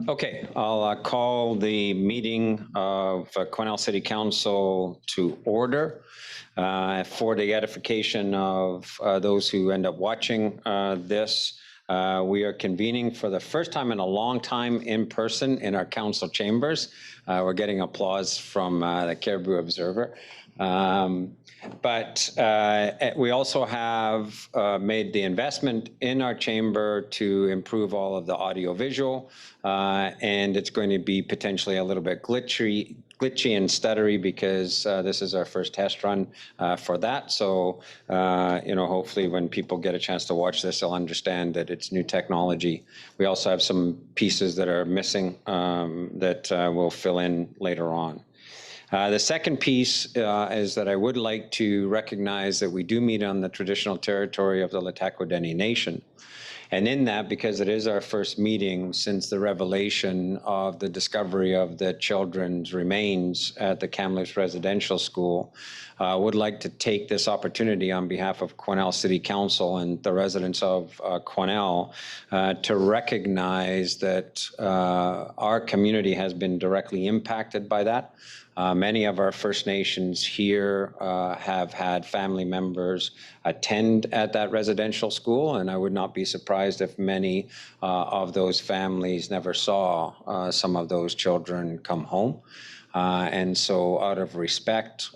Okay, I'll call the meeting of Quesnel City Council to order. For the edification of those who end up watching this, we are convening for the first time in a long time in person in our council chambers. We're getting applause from the Cariboo Observer. But we also have made the investment in our chamber to improve all of the audio visual, and it's going to be potentially a little bit glitchy and stuttery because this is our first test run for that. So, hopefully when people get a chance to watch this, they'll understand that it's new technology. We also have some pieces that are missing that we'll fill in later on. The second piece is that I would like to recognize that we do meet on the traditional territory of the LHTAKO DENE Nation. And in that, because it is our first meeting since the revelation of the discovery of the children's remains at the Kamloops Residential School, would like to take this opportunity on behalf of Quesnel City Council and the residents of Quesnel to recognize that our community has been directly impacted by that. Many of our First Nations here have had family members attend at that residential school, and I would not be surprised if many of those families never saw some of those children come home. And so out of respect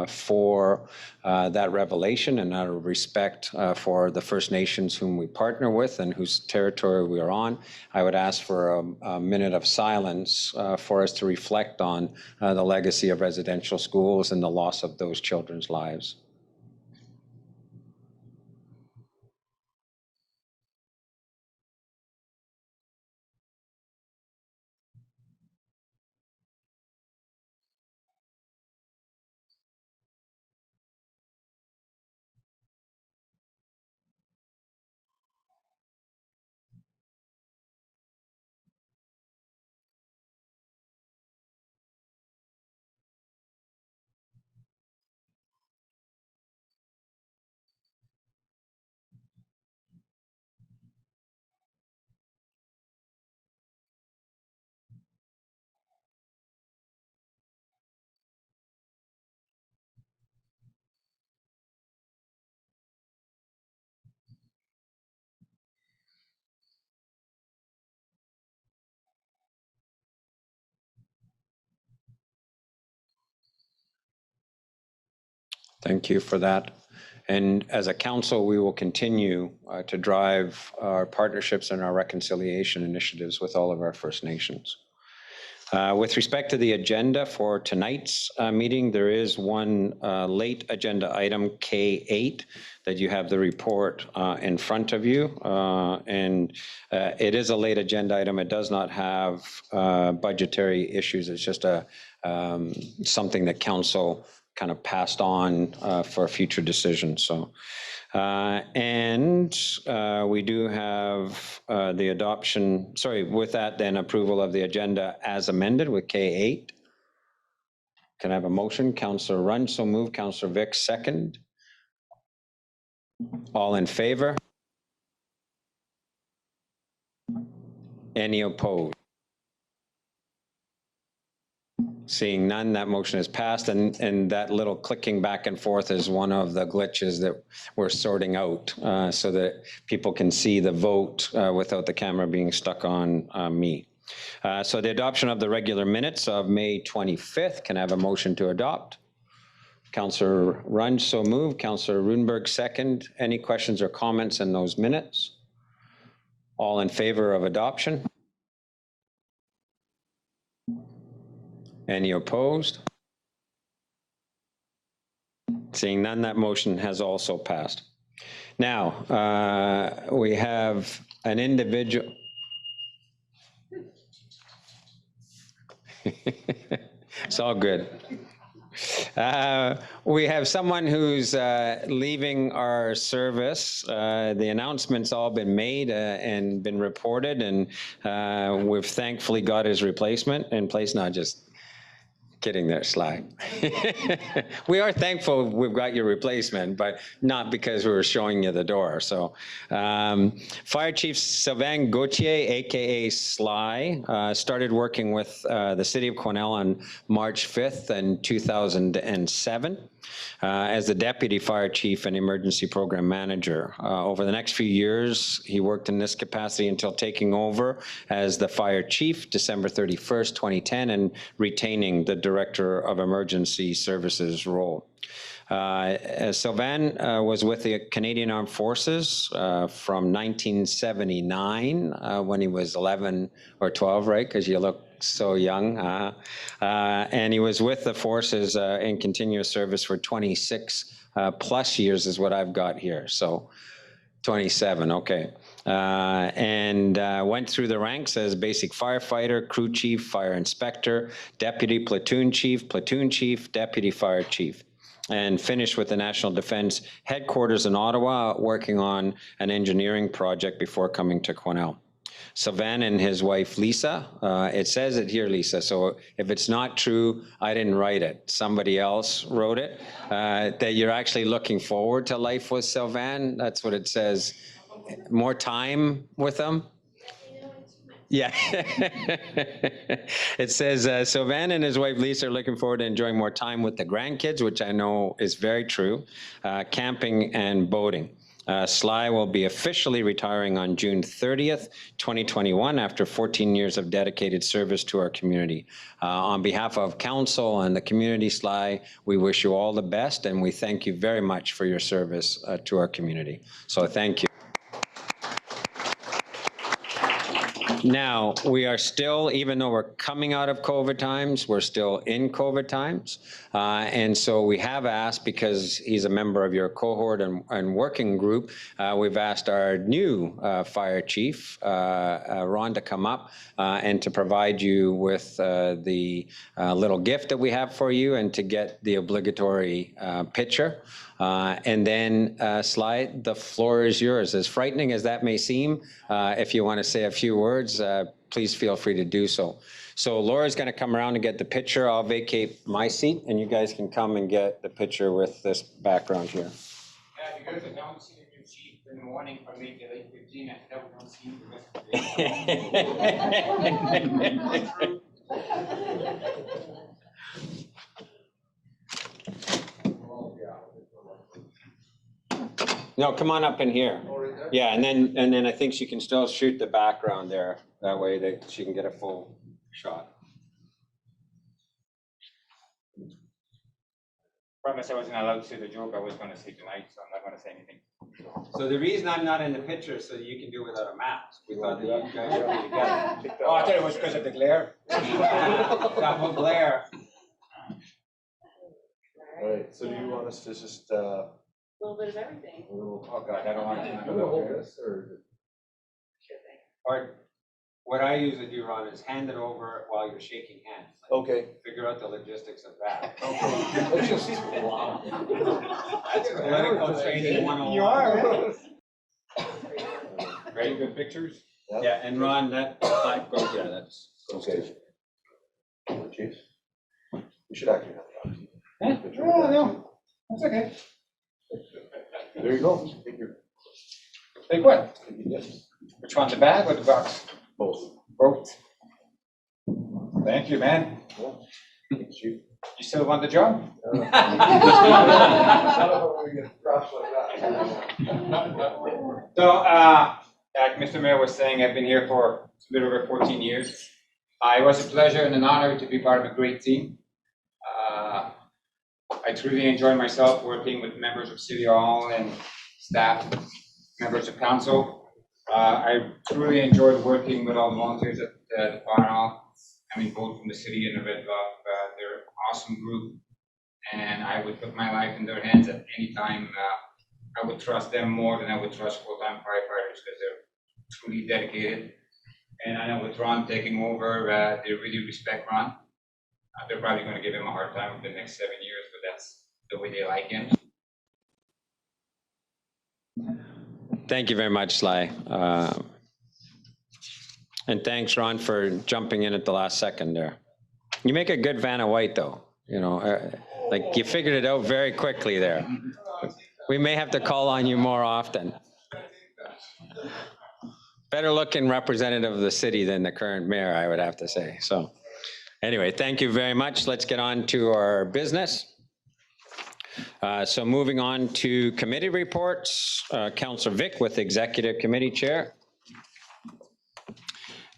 for that revelation and out of respect for the First Nations whom we partner with and whose territory we are on, I would ask for a minute of silence for us to reflect on the legacy of residential schools and the loss of those children's lives. Thank you for that. And as a council, we will continue to drive our partnerships and our reconciliation initiatives with all of our First Nations. With respect to the agenda for tonight's meeting, there is one late agenda item, K8, that you have the report in front of you. And it is a late agenda item. It does not have budgetary issues. It's just something that council kind of passed on for future decisions. So, we do have the adoption, with that then approval of the agenda as amended with K8. Can I have a motion? Councillor Runge, so moved. Councillor Vic, second. All in favor? Any opposed? Seeing none, that motion is passed, and that little clicking back and forth is one of the glitches that we're sorting out so that people can see the vote without the camera being stuck on me. So the adoption of the regular minutes of May 25th, can I have a motion to adopt? Councillor Runge, so moved. Councillor Runberg, second. Any questions or comments in those minutes? All in favor of adoption? Any opposed? Seeing none, that motion has also passed. Now, we have an individual. It's all good. We have someone who's leaving our service. The announcement's all been made and been reported, and we've thankfully got his replacement in place, not just Kidding there, Sly. We are thankful we've got your replacement, but not because we were showing you the door. So Fire Chief Sylvain Gauthier, AKA Sly, started working with the City of Quesnel on March 5th in 2007 as the Deputy Fire Chief and Emergency Program Manager. Over the next few years, he worked in this capacity until taking over as the Fire Chief December 31st, 2010, and retaining the Director of Emergency Services role. Sylvain was with the Canadian Armed Forces from 1979 when he was 11 or 12, right? Because you look so young. And he was with the forces in continuous service for 26 plus years is what I've got here. So 27, okay. And went through the ranks as basic firefighter, crew chief, fire inspector, deputy platoon chief, deputy fire chief, and finished with the National Defence Headquarters in Ottawa, working on an engineering project before coming to Quesnel. Sylvain and his wife, Lisa, it says it here, Lisa, so if it's not true, I didn't write it. Somebody else wrote it, that you're actually looking forward to life with Sylvain. That's what it says. More time with him? Yeah. It says, Sylvain and his wife, Lisa, are looking forward to enjoying more time with the grandkids, which I know is very true, camping and boating. Sly will be officially retiring on June 30th, 2021, after 14 years of dedicated service to our community. On behalf of council and the community, Sly, we wish you all the best, and we thank you very much for your service to our community. So thank you. Now, we are still, even though we're coming out of COVID times, we're still in COVID times. And so we have asked, because he's a member of your cohort and working group, we've asked our new fire chief, Ron, to come up and to provide you with the little gift that we have for you and to get the obligatory picture. And then, Sly, the floor is yours. As frightening as that may seem, if you want to say a few words, please feel free to do so. So Laura's going to come around and get the picture. I'll vacate my seat, and you guys can come and get the picture with this background here. Because I don't see the new chief in the morning from 8 to 8:15, I don't see the rest of the day. No, come on up in here. Yeah, and then I think she can still shoot the background there. That way that she can get a full shot. Promise I wasn't allowed to say the joke I was going to say tonight, so I'm not going to say anything. So the reason I'm not in the picture is so you can do it without a mask. We thought that you guys would be together. Oh, I thought it was because of the glare. Double glare. All right, so do you want us to just A little bit of everything. a little Oh God, I don't want to. hold this or Or what I usually do, Ron, is hand it over while you're shaking hands. Like, okay. figure out the logistics of that. Wow. That's political training 101. You are. Very Good pictures. Yeah, and Ron, that goes, yeah, that's. Okay. Chief, we should actually have that. No, that's okay. There you go. Take your, Take what? take your gifts. Which one, the bag or the box? Both. Both. Thank you, man. Thanks, Chief. You still want the job? So, like Mr. Mayor was saying, I've been here for a bit over 14 years. It was a pleasure and an honor to be part of a great team. I truly enjoy myself working with members of City Hall and staff, members of council. I truly enjoyed working with all the volunteers at the Fire Hall. I mean, both from the city and the Red Dog. They're an awesome group, and I would put my life in their hands at any time. I would trust them more than I would trust full-time firefighters because they're truly dedicated. And I know with Ron taking over, they really respect Ron. They're probably going to give him a hard time for the next 7 years, but that's the way they like him. Thank you very much, Sly. And thanks, Ron, for jumping in at the last second there. You make a good Vanna White, though. You know, like you figured it out very quickly there. We may have to call on you more often. Better looking representative of the city than the current mayor, I would have to say. So anyway, thank you very much. Let's get on to our business. So moving on to committee reports, Councillor Vic with Executive Committee Chair.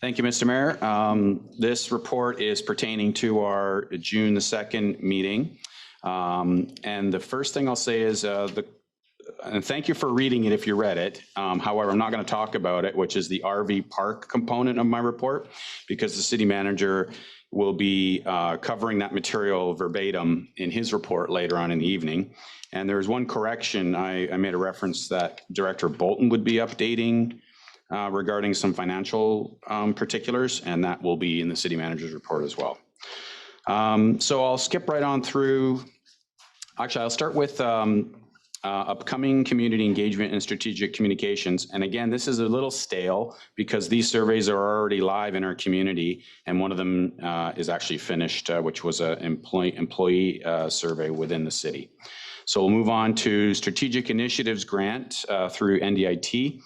Thank you, Mr. Mayor. This report is pertaining to our June the 2nd meeting. And the first thing I'll say is, and thank you for reading it if you read it. However, I'm not going to talk about it, which is the RV park component of my report, because the city manager will be covering that material verbatim in his report later on in the evening. And there's one correction. I made a reference that Director Bolton would be updating regarding some financial particulars, and that will be in the city manager's report as well. So I'll skip right on through. Actually, I'll start with upcoming community engagement and strategic communications. And again, this is a little stale because these surveys are already live in our community, and one of them is actually finished, which was an employee survey within the city. So we'll move on to strategic initiatives grant through NDIT.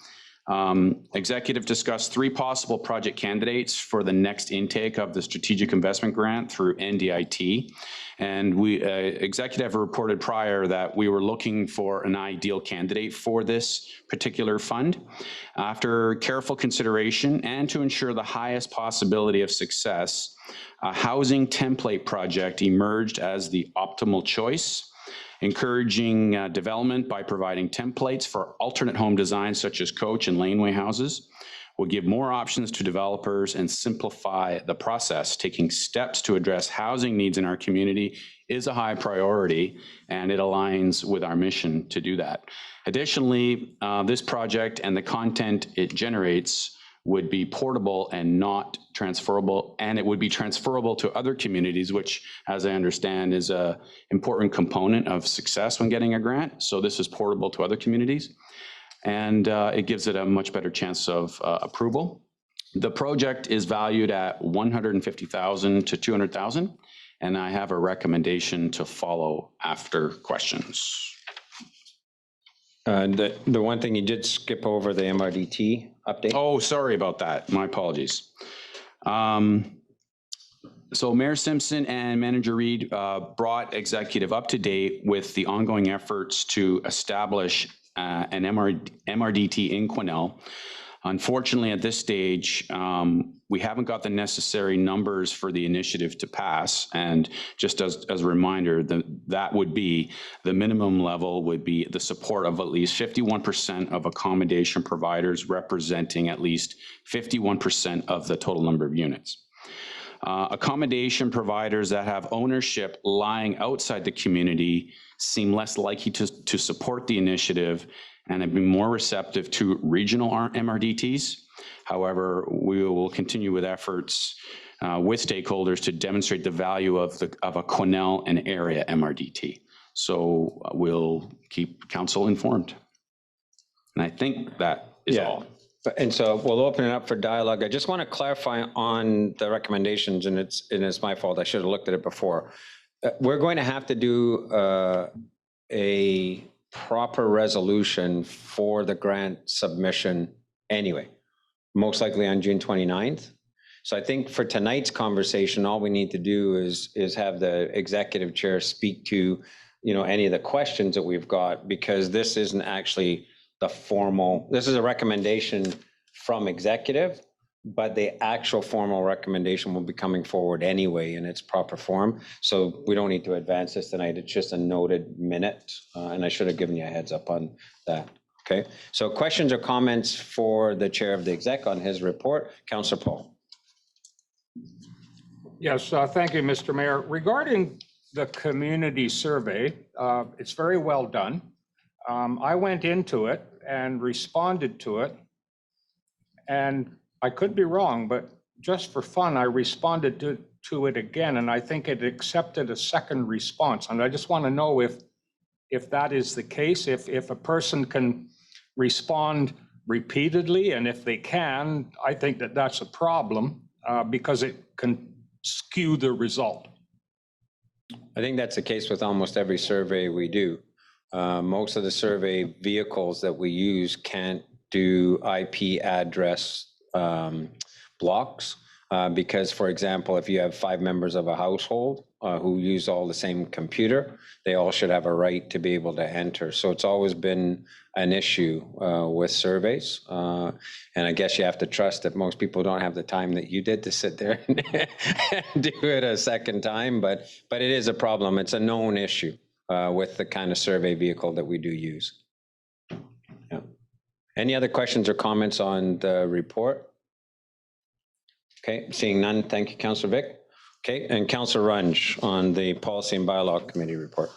Executive discussed 3 possible project candidates for the next intake of the strategic investment grant through NDIT. And we executive reported prior that we were looking for an ideal candidate for this particular fund. After careful consideration and to ensure the highest possibility of success, a housing template project emerged as the optimal choice, encouraging development by providing templates for alternate home designs such as coach and laneway houses, will give more options to developers and simplify the process. Taking steps to address housing needs in our community is a high priority, and it aligns with our mission to do that. Additionally, this project and the content it generates would be portable and not transferable, and it would be transferable to other communities, which, as I understand, is an important component of success when getting a grant. So this is portable to other communities, and it gives it a much better chance of approval. The project is valued at $150,000 to $200,000, and I have a recommendation to follow after questions. The one thing you did skip over, the MRDT update. Oh, sorry about that. My apologies. So Mayor Simpson and Manager Reid brought executive up to date with the ongoing efforts to establish an MRDT in Quesnel. Unfortunately, at this stage, we haven't got the necessary numbers for the initiative to pass. And just as a reminder, that would be, the minimum level would be the support of at least 51% of accommodation providers representing at least 51% of the total number of units. Accommodation providers that have ownership lying outside the community seem less likely to support the initiative and have been more receptive to regional MRDTs. However, we will continue with efforts with stakeholders to demonstrate the value of a Quesnel and area MRDT. So we'll keep council informed. And I think that is all. And so we'll open it up for dialogue. I just want to clarify on the recommendations, and it's my fault. I should have looked at it before. We're going to have to do a proper resolution for the grant submission anyway, most likely on June 29th. So I think for tonight's conversation, all we need to do is have the executive chair speak to, any of the questions that we've got, because this isn't actually the formal, this is a recommendation from executive, but the actual formal recommendation will be coming forward anyway in its proper form. So we don't need to advance this tonight. It's just a noted minute, and I should have given you a heads up on that. Okay, so questions or comments for the chair of the exec on his report? Councillor Paul. Yes, thank you, Mr. Mayor. Regarding the community survey, it's very well done. I went into it and responded to it, and I could be wrong, but just for fun, I responded to it again, and I think it accepted a second response. And I just want to know if that is the case, if a person can respond repeatedly, and if they can, I think that that's a problem because it skew the result. I think that's the case with almost every survey we do. Most of the survey vehicles that we use can't do IP address blocks because, for example, if you have 5 members of a household who use all the same computer, they all should have a right to be able to enter. So it's always been an issue with surveys. And I guess you have to trust that most people don't have the time that you did to sit there and do it a second time, but it is a problem. It's a known issue with the kind of survey vehicle that we do use. Yeah. Any other questions or comments on the report? Okay, seeing none, thank you, Councillor Vic. Okay, and Councillor Runge on the Policy and Bylaw Committee report.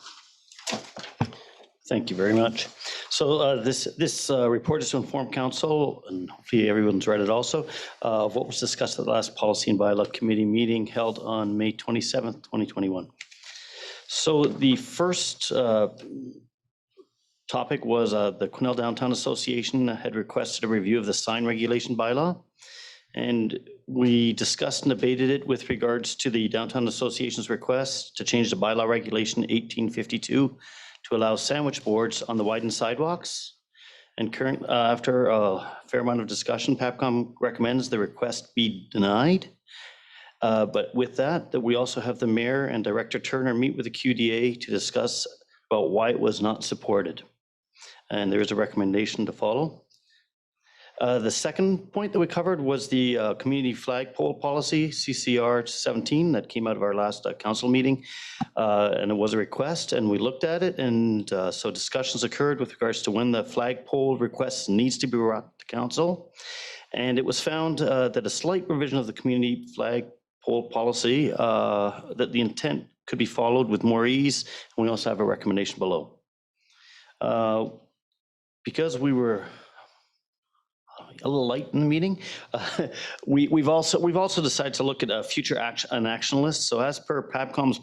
Thank you very much. So this report is to inform council, and hopefully everyone's read it also, of what was discussed at the last Policy and Bylaw Committee meeting held on May 27th, 2021. So the first topic was the Quesnel Downtown Association had requested a review of the sign regulation bylaw. And we discussed and debated it with regards to the Downtown Association's request to change the bylaw regulation 1852 to allow sandwich boards on the widened sidewalks. And after a fair amount of discussion, PAPCOM recommends the request be denied. But with that we also have the mayor and Director Turner meet with the QDA to discuss about why it was not supported. And there is a recommendation to follow. The second point that we covered was the community flagpole policy, CCR 17, that came out of our last council meeting. And it was a request, and we looked at it, and so discussions occurred with regards to when the flagpole request needs to be brought to council. And it was found that a slight revision of the community flagpole policy, that the intent could be followed with more ease, and we also have a recommendation below. Because we were a little light in the meeting, we've also decided to look at a future action list. So as per PAPCOM's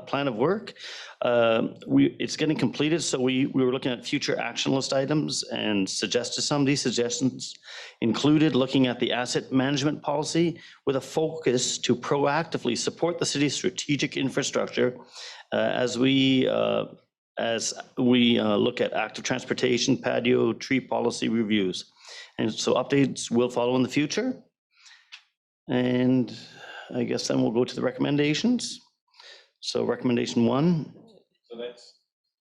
plan of work, it's getting completed. So we were looking at future action list items and suggested some of these suggestions included looking at the asset management policy with a focus to proactively support the city's strategic infrastructure as we look at active transportation, patio, tree policy reviews. And so updates will follow in the future. And I guess then we'll go to the recommendations. So recommendation 1. So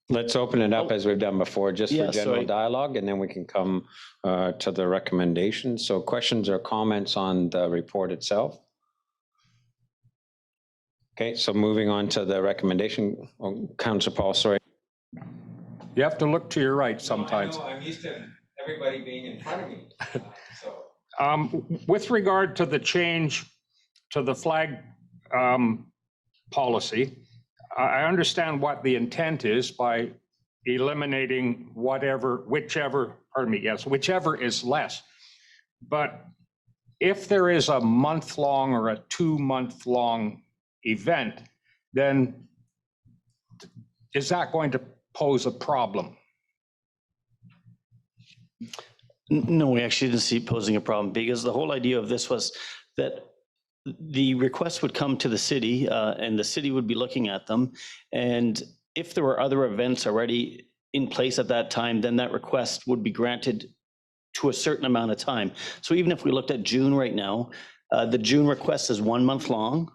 let's open it up as we've done before, just for general dialogue, and then we can come to the recommendations. So questions or comments on the report itself? Okay, so moving on to the recommendation. Oh, Councillor Paul, sorry. You have to look to your right sometimes. No, I know, I'm used to everybody being in front of me. With regard to the change to the flag policy, I understand what the intent is by eliminating whichever is less. But if there is a month-long or a 2-month-long event, then is that going to pose a problem? No, we actually didn't see it posing a problem, because the whole idea of this was that the request would come to the city and the city would be looking at them. And if there were other events already in place at that time, then that request would be granted to a certain amount of time. So even if we looked at June right now, the June request is 1 month long,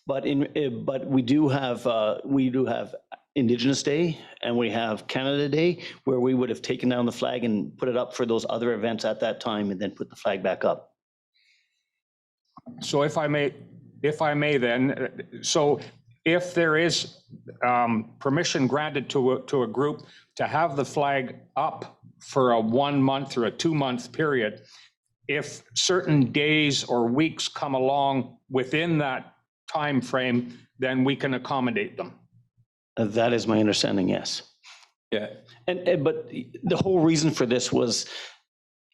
but we do have Indigenous Day and we have Canada Day, where we would have taken down the flag and put it up for those other events at that time and then put the flag back up. So if I may then, so if there is permission granted to a group to have the flag up for a 1 month or a 2 month period, if certain days or weeks come along within that time frame, then we can accommodate them. That is my understanding, yes. Yeah. But the whole reason for this was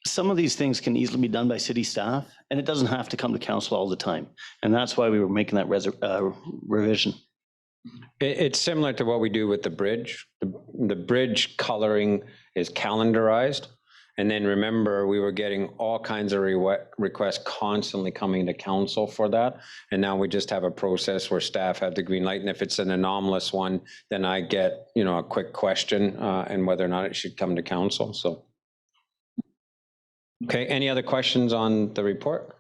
some of these things can easily be done by city staff, and it doesn't have to come to council all the time. And that's why we were making that revision. It's similar to what we do with the bridge. The bridge coloring is calendarized, And then remember, we were getting all kinds of requests constantly coming to council for that. And now we just have a process where staff have the green light. And if it's an anomalous one, then I get, a quick question and whether or not it should come to council. So. Okay, any other questions on the report?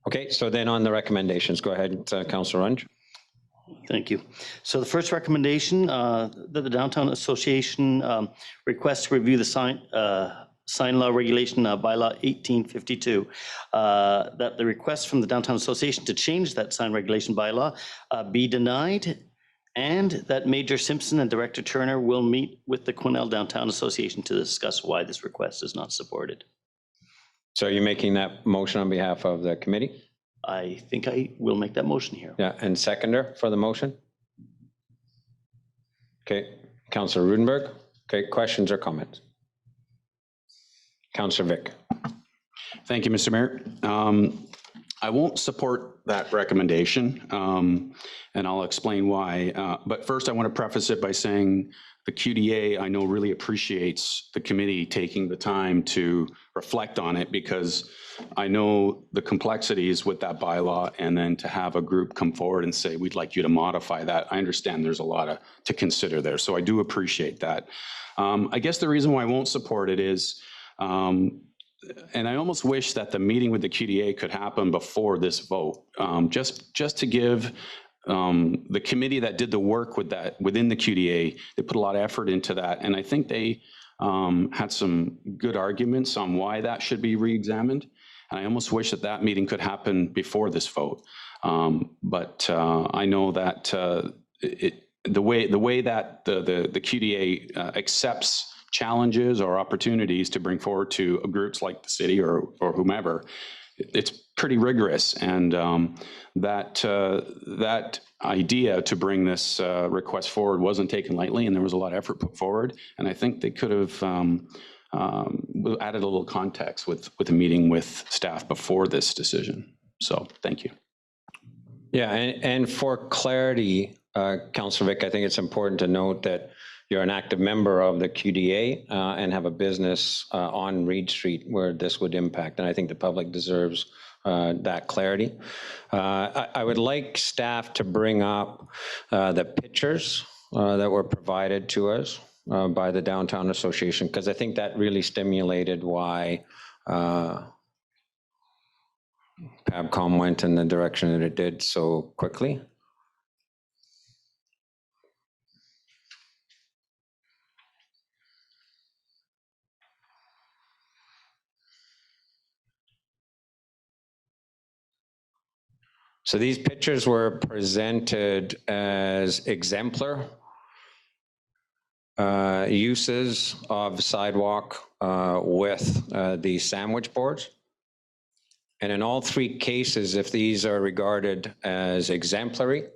Okay, so then on the recommendations, go ahead, Councillor Runge. Thank you. So the first recommendation, that the Downtown Association requests to review the sign law regulation bylaw 1852, that the request from the Downtown Association to change that sign regulation bylaw be denied, and that Major Simpson and Director Turner will meet with the Quesnel Downtown Association to discuss why this request is not supported. So you're making that motion on behalf of the committee? I think I will make that motion here. Yeah, and seconder for the motion? Okay, Councillor Rudenberg. Okay, questions or comments? Councillor Vic. Thank you, Mr. Mayor. I won't support that recommendation, and I'll explain why. But first, I want to preface it by saying the QDA, I know, really appreciates the committee taking the time to reflect on it, because I know the complexities with that bylaw, and then to have a group come forward and say, we'd like you to modify that. I understand there's a lot to consider there, so I do appreciate that. I guess the reason why I won't support it is, and I almost wish that the meeting with the QDA could happen before this vote, just to give the committee that did the work with that within the QDA, they put a lot of effort into that, and I think they had some good arguments on why that should be re-examined. And I almost wish that meeting could happen before this vote. But I know that the way that the QDA accepts challenges or opportunities to bring forward to groups like the city or whomever, it's pretty rigorous, and that idea to bring this request forward wasn't taken lightly, and there was a lot of effort put forward. And I think they could have added a little context with a meeting with staff before this decision. So thank you. Yeah, and for clarity, Councillor Vic, I think it's important to note that you're an active member of the QDA and have a business on Reed Street where this would impact. And I think the public deserves that clarity. I would like staff to bring up the pictures that were provided to us by the Downtown Association, because I think that really stimulated why PABCOM went in the direction that it did so quickly. So these pictures were presented as exemplar uses of sidewalk with the sandwich boards. And in all three cases, if these are regarded as exemplary,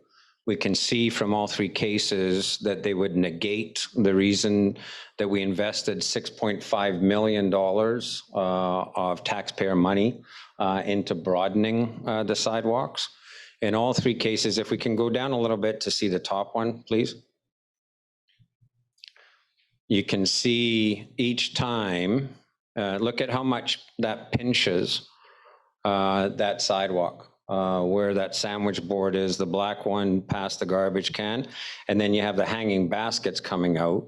we can see from all three cases that they would negate the reason that we invested $6.5 million of taxpayer money into broadening the sidewalks. In all three cases, if we can go down a little bit to see the top one, please. You can see each time, look at how much that pinches that sidewalk, where that sandwich board is, the black one past the garbage can, and then you have the hanging baskets coming out.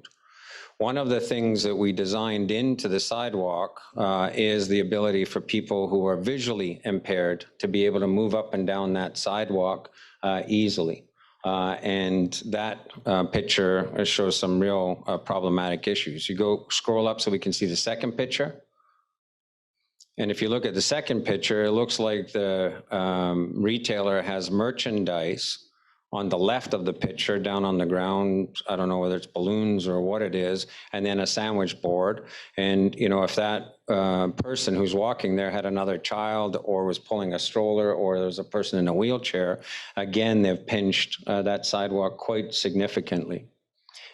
One of the things that we designed into the sidewalk is the ability for people who are visually impaired to be able to move up and down that sidewalk easily. And that picture shows some real problematic issues. You scroll up so we can see the second picture. And if you look at the second picture, it looks like the retailer has merchandise on the left of the picture down on the ground. I don't know whether it's balloons or what it is, and then a sandwich board. And if that person who's walking there had another child or was pulling a stroller or there's a person in a wheelchair, again, they've pinched that sidewalk quite significantly.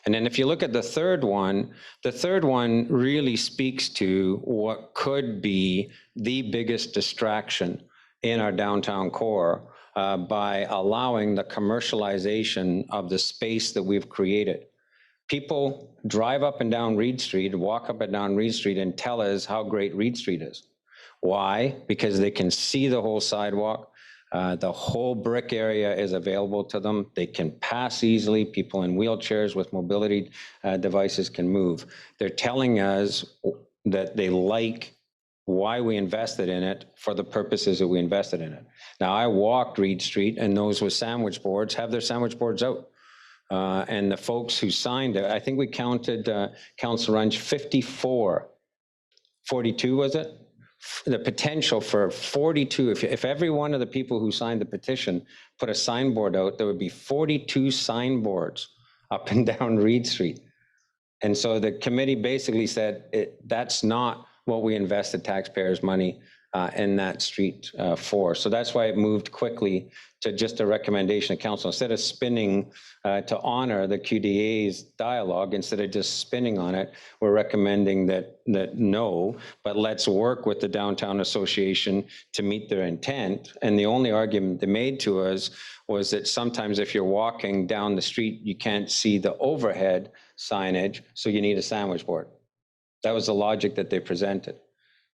And then if you look at the third one really speaks to what could be the biggest distraction in our downtown core by allowing the commercialization of the space that we've created. People drive up and down Reed Street, walk up and down Reed Street and tell us how great Reed Street is. Why? Because they can see the whole sidewalk. The whole brick area is available to them. They can pass easily. People in wheelchairs with mobility devices can move. They're telling us that they like why we invested in it for the purposes that we invested in it. Now, I walked Reed Street, and those with sandwich boards have their sandwich boards out. And the folks who signed it, I think we counted, Councillor Runge, 54, 42 was it? The potential for 42, if every one of the people who signed the petition put a signboard out, there would be 42 signboards up and down Reed Street. And so the committee basically said, that's not what we invested taxpayers' money in that street for. So that's why it moved quickly to just a recommendation of council. Instead of spinning to honor the QDA's dialogue, instead of just spinning on it, we're recommending that no, but let's work with the Downtown Association to meet their intent. And the only argument they made to us was that sometimes if you're walking down the street, you can't see the overhead signage, so you need a sandwich board. That was the logic that they presented.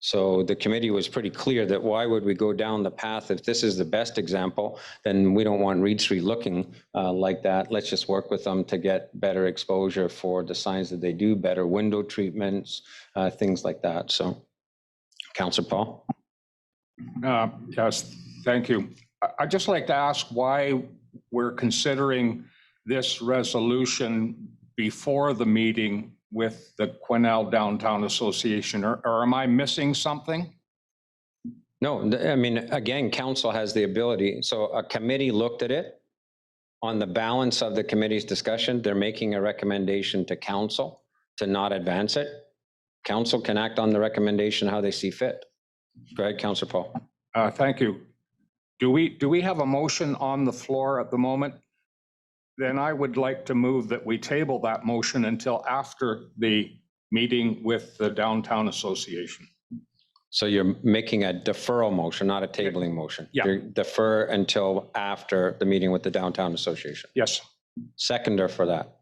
So the committee was pretty clear that why would we go down the path if this is the best example, then we don't want Reed Street looking like that. Let's just work with them to get better exposure for the signs that they do, better window treatments, things like that. So, Councillor Paul. Yes, thank you. I'd just like to ask why we're considering this resolution before the meeting with the Quesnel Downtown Association, or am I missing something? No, I mean, again, council has the ability. So a committee looked at it. On the balance of the committee's discussion, they're making a recommendation to council to not advance it. Council can act on the recommendation how they see fit. Go ahead, Councillor Paul. Thank you. Do we have a motion on the floor at the moment? Then I would like to move that we table that motion until after the meeting with the Downtown Association. So you're making a deferral motion, not a tabling motion. Yeah. You defer until after the meeting with the Downtown Association. Yes. Seconder for that,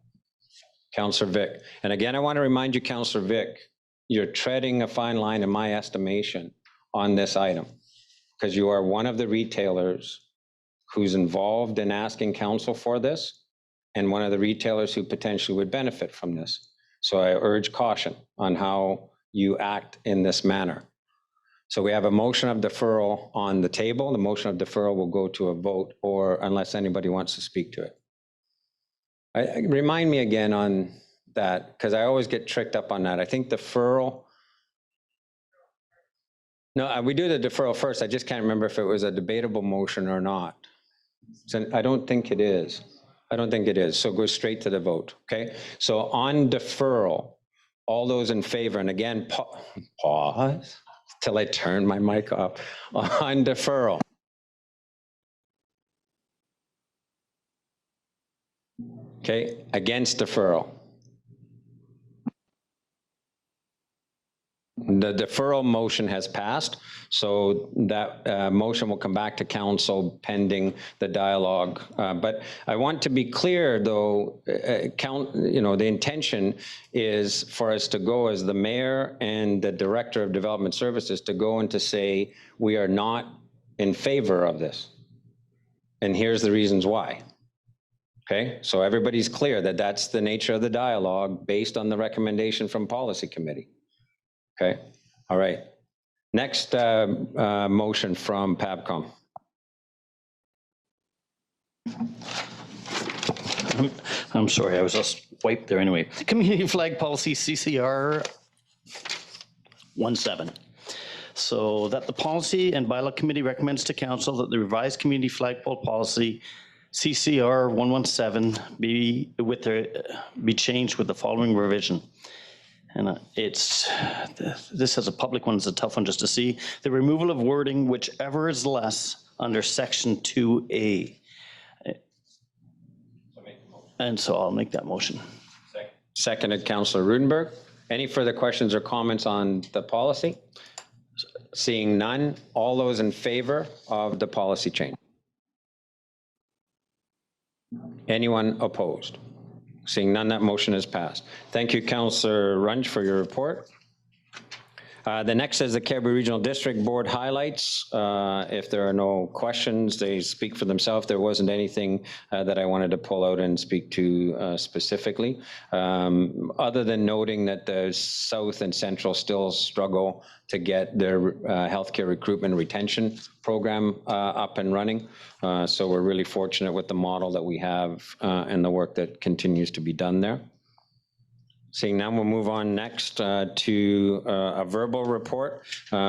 Councillor Vic. And again, I want to remind you, Councillor Vic, you're treading a fine line in my estimation on this item, because you are one of the retailers who's involved in asking council for this, and one of the retailers who potentially would benefit from this. So I urge caution on how you act in this manner. So we have a motion of deferral on the table. The motion of deferral will go to a vote, or unless anybody wants to speak to it. Remind me again on that, because I always get tricked up on that. I think deferral. No, we do the deferral first. I just can't remember if it was a debatable motion or not. So I don't think it is. I don't think it is. So go straight to the vote, okay? So on deferral, all those in favor, and again, pause till I turn my mic off. On deferral. Okay, against deferral. The deferral motion has passed, so that motion will come back to council pending the dialogue. But I want to be clear, though, the intention is for us to go as the mayor and the director of development services to go and to say we are not in favor of this, and here's the reasons why. Okay, so everybody's clear that that's the nature of the dialogue based on the recommendation from policy committee. Okay, all right. Next motion from PABCOM. I'm sorry, I was just wiped there anyway. Community flag policy CCR 17. So that the policy and bylaw committee recommends to council that the revised community flagpole policy CCR 117 be changed with the following revision. And this has a public one, it's a tough one just to see. The removal of wording, whichever is less, under section 2A. And so I'll make that motion. Seconded, Councillor Rudenberg. Any further questions or comments on the policy? Seeing none, all those in favor of the policy change? Anyone opposed? Seeing none, that motion is passed. Thank you, Councillor Runge, for your report. The next is the Cariboo Regional District Board highlights. If there are no questions, they speak for themselves. There wasn't anything that I wanted to pull out and speak to specifically, other than noting that the South and Central still struggle to get their healthcare recruitment retention program up and running. So we're really fortunate with the model that we have and the work that continues to be done there. Seeing now, we'll move on next to a verbal report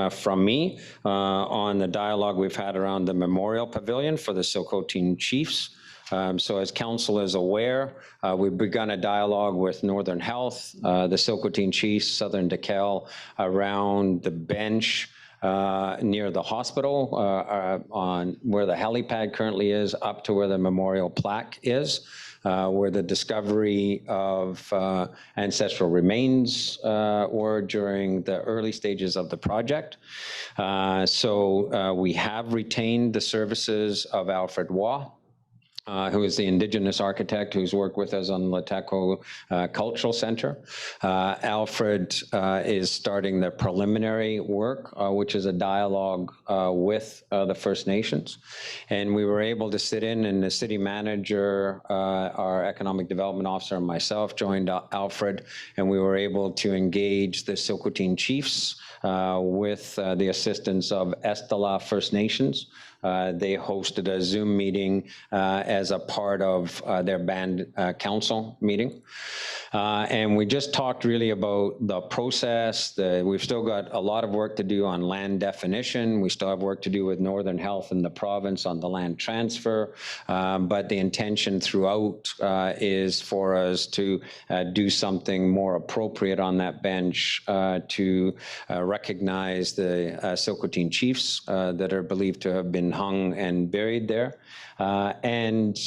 from me on the dialogue we've had around the Memorial Pavilion for the Tsilhqot'in Chiefs. So as council is aware, we've begun a dialogue with Northern Health, the Tsilhqot'in Chiefs, Southern DELEGATION, around the bench near the hospital, on where the helipad currently is, up to where the memorial plaque is. Where the discovery of ancestral remains were during the early stages of the project. So we have retained the services of Alfred Waugh, who is the Indigenous architect who's worked with us on LHTAKO Cultural Center. Alfred is starting the preliminary work, which is a dialogue with the First Nations. And we were able to sit in, and the city manager, our economic development officer, and myself joined Alfred, and we were able to engage the Tsilhqot'in Chiefs with the assistance of Estala First Nations. They hosted a Zoom meeting as a part of their band council meeting. And we just talked really about the process. We've still got a lot of work to do on land definition. We still have work to do with Northern Health in the province on the land transfer. But the intention throughout is for us to do something more appropriate on that bench to recognize the Tsilhqot'in Chiefs that are believed to have been hung and buried there. And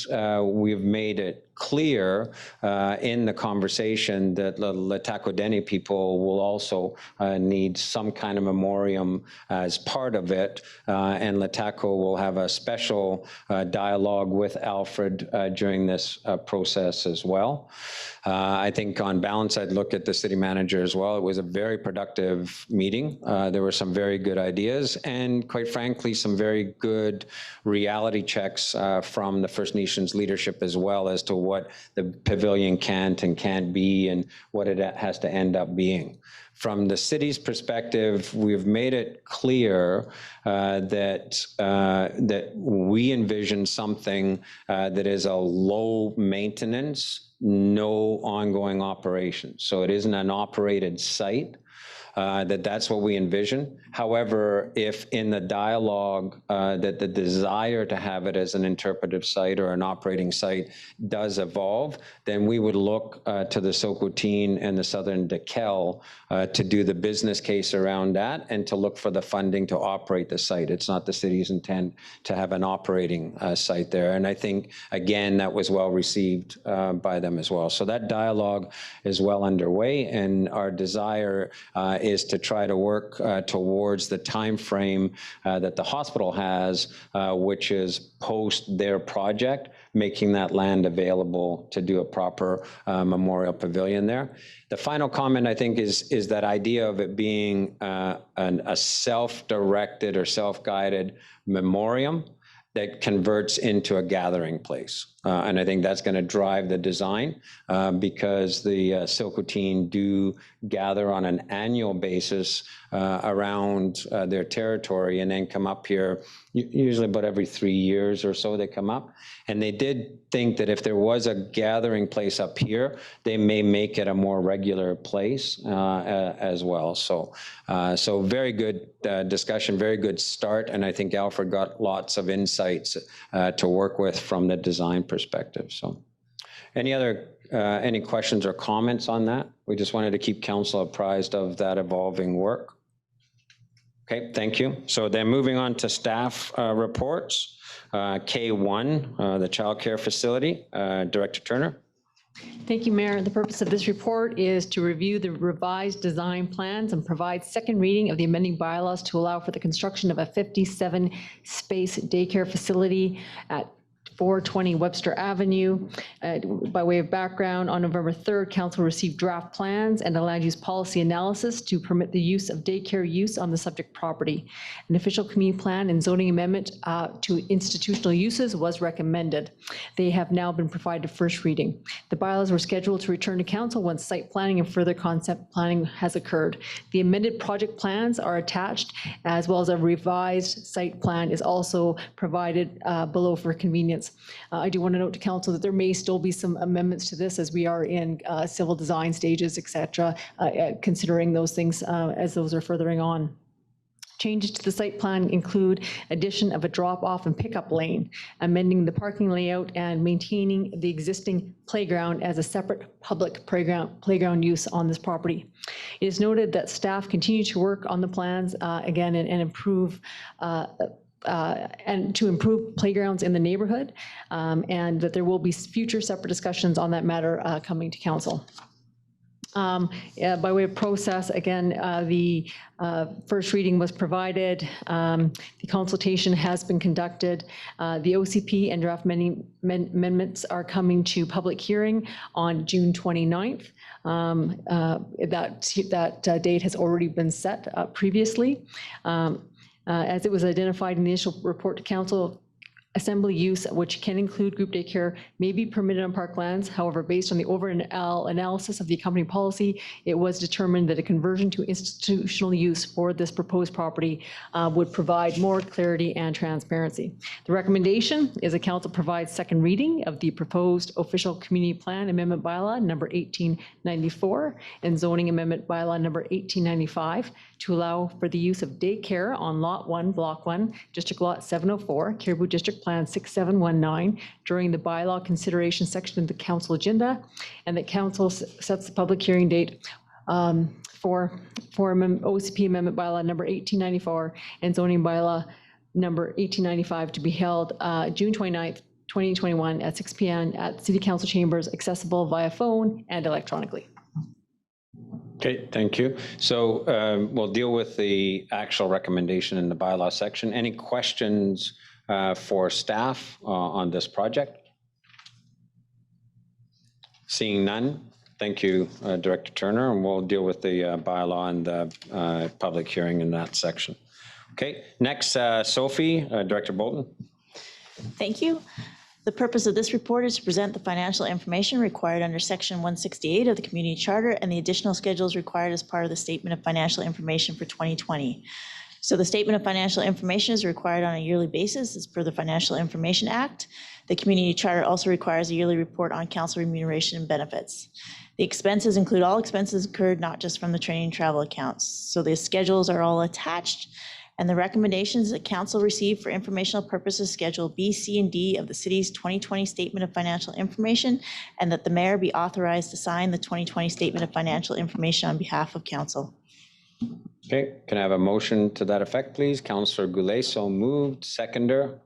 we've made it clear in the conversation that the LHTAKO DENE people will also need some kind of memoriam as part of it. And LHTAKO will have a special dialogue with Alfred during this process as well. I think on balance, I'd look at the city manager as well. It was a very productive meeting. There were some very good ideas and, quite frankly, some very good reality checks from the First Nations leadership as well as to what the pavilion can't and can't be and what it has to end up being. From the city's perspective, we've made it clear that we envision something that is a low maintenance, no ongoing operation. So it isn't an operated site. That's what we envision. However, if in the dialogue that the desire to have it as an interpretive site or an operating site does evolve, then we would look to the Tsilhqot'in and the Southern DELEGATION to do the business case around that and to look for the funding to operate the site. It's not the city's intent to have an operating site there. And I think, again, that was well received by them as well. So that dialogue is well underway, and our desire is to try to work towards the time frame that the hospital has, which is post their project, making that land available to do a proper memorial pavilion there. The final comment, I think, is that idea of it being a self-directed or self-guided memoriam that converts into a gathering place. And I think that's going to drive the design because the Tsilhqot'in do gather on an annual basis around their territory and then come up here, usually about every 3 years or so they come up. And they did think that if there was a gathering place up here, they may make it a more regular place as well. So very good discussion, very good start. And I think Alfred got lots of insights to work with from the design perspective. So any questions or comments on that? We just wanted to keep council apprised of that evolving work. Okay, thank you. So then moving on to staff reports. K1, the child care facility, Director Turner. Thank you, Mayor. The purpose of this report is to review the revised design plans and provide second reading of the amending bylaws to allow for the construction of a 57-space daycare facility at 420 Webster Avenue. By way of background, on November 3rd, council received draft plans and a land use policy analysis to permit the use of daycare use on the subject property. An official community plan and zoning amendment to institutional uses was recommended. They have now been provided first reading. The bylaws were scheduled to return to council once site planning and further concept planning has occurred. The amended project plans are attached, as well as a revised site plan is also provided below for convenience. I do want to note to council that there may still be some amendments to this as we are in civil design stages, et cetera, considering those things as those are furthering on. Changes to the site plan include addition of a drop-off and pickup lane, amending the parking layout, and maintaining the existing playground as a separate public playground use on this property. It is noted that staff continue to work on the plans again and improve and to improve playgrounds in the neighborhood, and that there will be future separate discussions on that matter coming to council. By way of process, again, the first reading was provided. The consultation has been conducted. The OCP and draft amendments are coming to public hearing on June 29th. That date has already been set previously. As it was identified in the initial report to council, assembly use, which can include group daycare, may be permitted on parklands. However, based on the overall analysis of the accompanying policy, it was determined that a conversion to institutional use for this proposed property would provide more clarity and transparency. The recommendation is that council provides second reading of the proposed official community plan amendment bylaw number 1894 and zoning amendment bylaw number 1895 to allow for the use of daycare on Lot 1, Block 1, District Lot 704, Cariboo District Plan 6719 during the bylaw consideration section of the council agenda, and that council sets the public hearing date for OCP amendment bylaw number 1894 and zoning bylaw number 1895 to be held June 29th, 2021 at 6 p.m. at City Council chambers, accessible via phone and electronically. Okay, thank you. So we'll deal with the actual recommendation in the bylaw section. Any questions for staff on this project? Seeing none, thank you, Director Turner, and we'll deal with the bylaw and the public hearing in that section. Okay, next, Sophie, Director Bolton. Thank you. The purpose of this report is to present the financial information required under Section 168 of the Community Charter and the additional schedules required as part of the Statement of Financial Information for 2020. So the Statement of Financial Information is required on a yearly basis as per the Financial Information Act. The Community Charter also requires a yearly report on council remuneration and benefits. The expenses include all expenses incurred, not just from the training and travel accounts. So the schedules are all attached, and the recommendations that council received for informational purposes Schedule B, C, and D of the city's 2020 Statement of Financial Information, and that the mayor be authorized to sign the 2020 Statement of Financial Information on behalf of council. Okay, can I have a motion to that effect, please? Councillor Goulet, so moved. Seconder.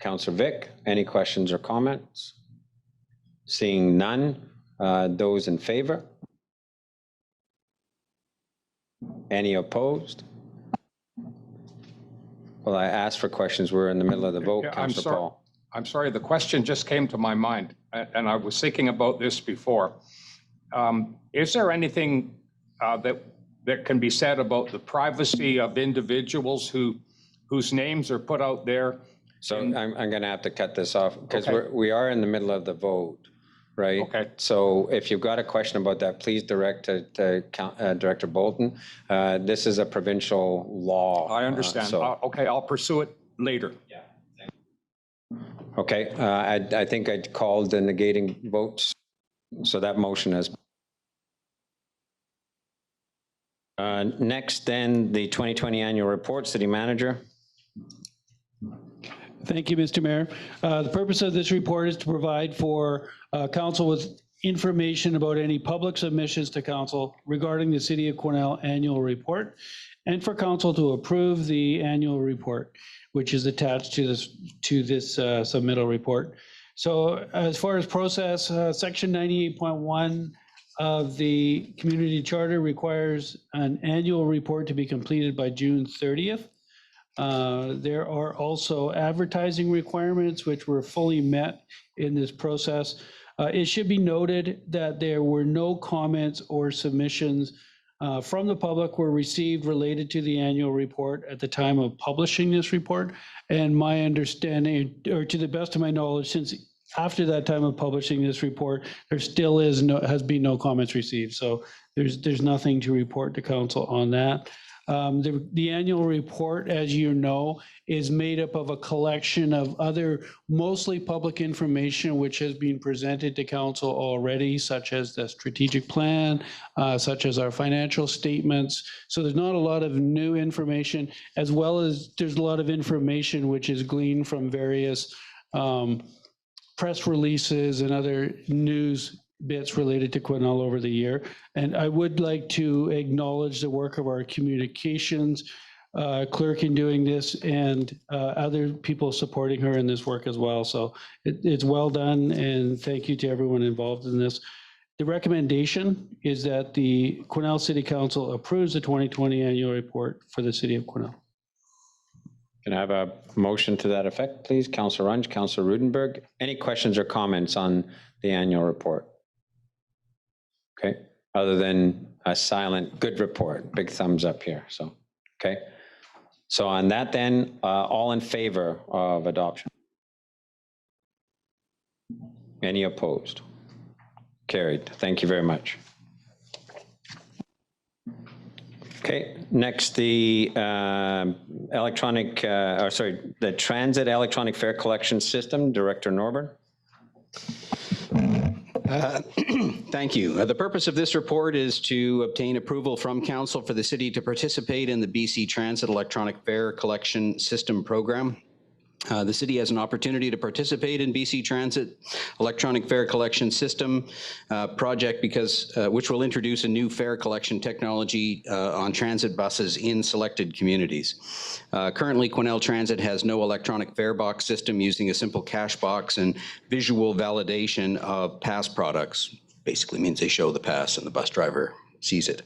Councillor Vic, any questions or comments? Seeing none, those in favor? Any opposed? Well, I asked for questions. We're in the middle of the vote, Yeah, Councillor Paul. I'm sorry, the question just came to my mind, and I was thinking about this before. Is there anything that can be said about the privacy of individuals whose names are put out there? So I'm going to have to cut this off because Okay. we are in the middle of the vote, right? Okay. So if you've got a question about that, please direct to Director Bolton. This is a provincial law. I understand. Okay, I'll pursue it later. Okay, I think I called the negating votes, so that motion has. Next, then, the 2020 annual report, City Manager. Thank you, Mr. Mayor. The purpose of this report is to provide for council with information about any public submissions to council regarding the City of Quesnel annual report, and for council to approve the annual report, which is attached to this submittal report. So as far as process, Section 98.1 of the Community Charter requires an annual report to be completed by June 30th. There are also advertising requirements which were fully met in this process. It should be noted that there were no comments or submissions from the public were received related to the annual report at the time of publishing this report. And my understanding, or to the best of my knowledge, since after that time of publishing this report, there still has been no comments received. So there's nothing to report to council on that. The annual report, as you know, is made up of a collection of other mostly public information which has been presented to council already, such as the strategic plan, such as our financial statements. So there's not a lot of new information, as well as there's a lot of information which is gleaned from various press releases and other news bits related to Quesnel over the year. And I would like to acknowledge the work of our communications clerk in doing this, and other people supporting her in this work as well. So it's well done, and thank you to everyone involved in this. The recommendation is that the Quesnel City Council approves the 2020 annual report for the city of Quesnel. Can I have a motion to that effect, please? Councillor Runge, Councillor Rudenberg. Any questions or comments on the annual report? Okay, other than a silent good report, big thumbs up here. So, okay. So on that then, all in favor of adoption? Any opposed? Carried. Thank you very much. Okay, next the the Transit Electronic Fare Collection System, Director Norburn. Thank you. The purpose of this report is to obtain approval from council for the city to participate in the BC Transit Electronic Fare Collection System program. The city has an opportunity to participate in BC Transit Electronic Fare Collection System project which will introduce a new fare collection technology on transit buses in selected communities. Currently, Quesnel Transit has no electronic fare box system using a simple cash box and visual validation of pass products. Basically means they show the pass and the bus driver sees it.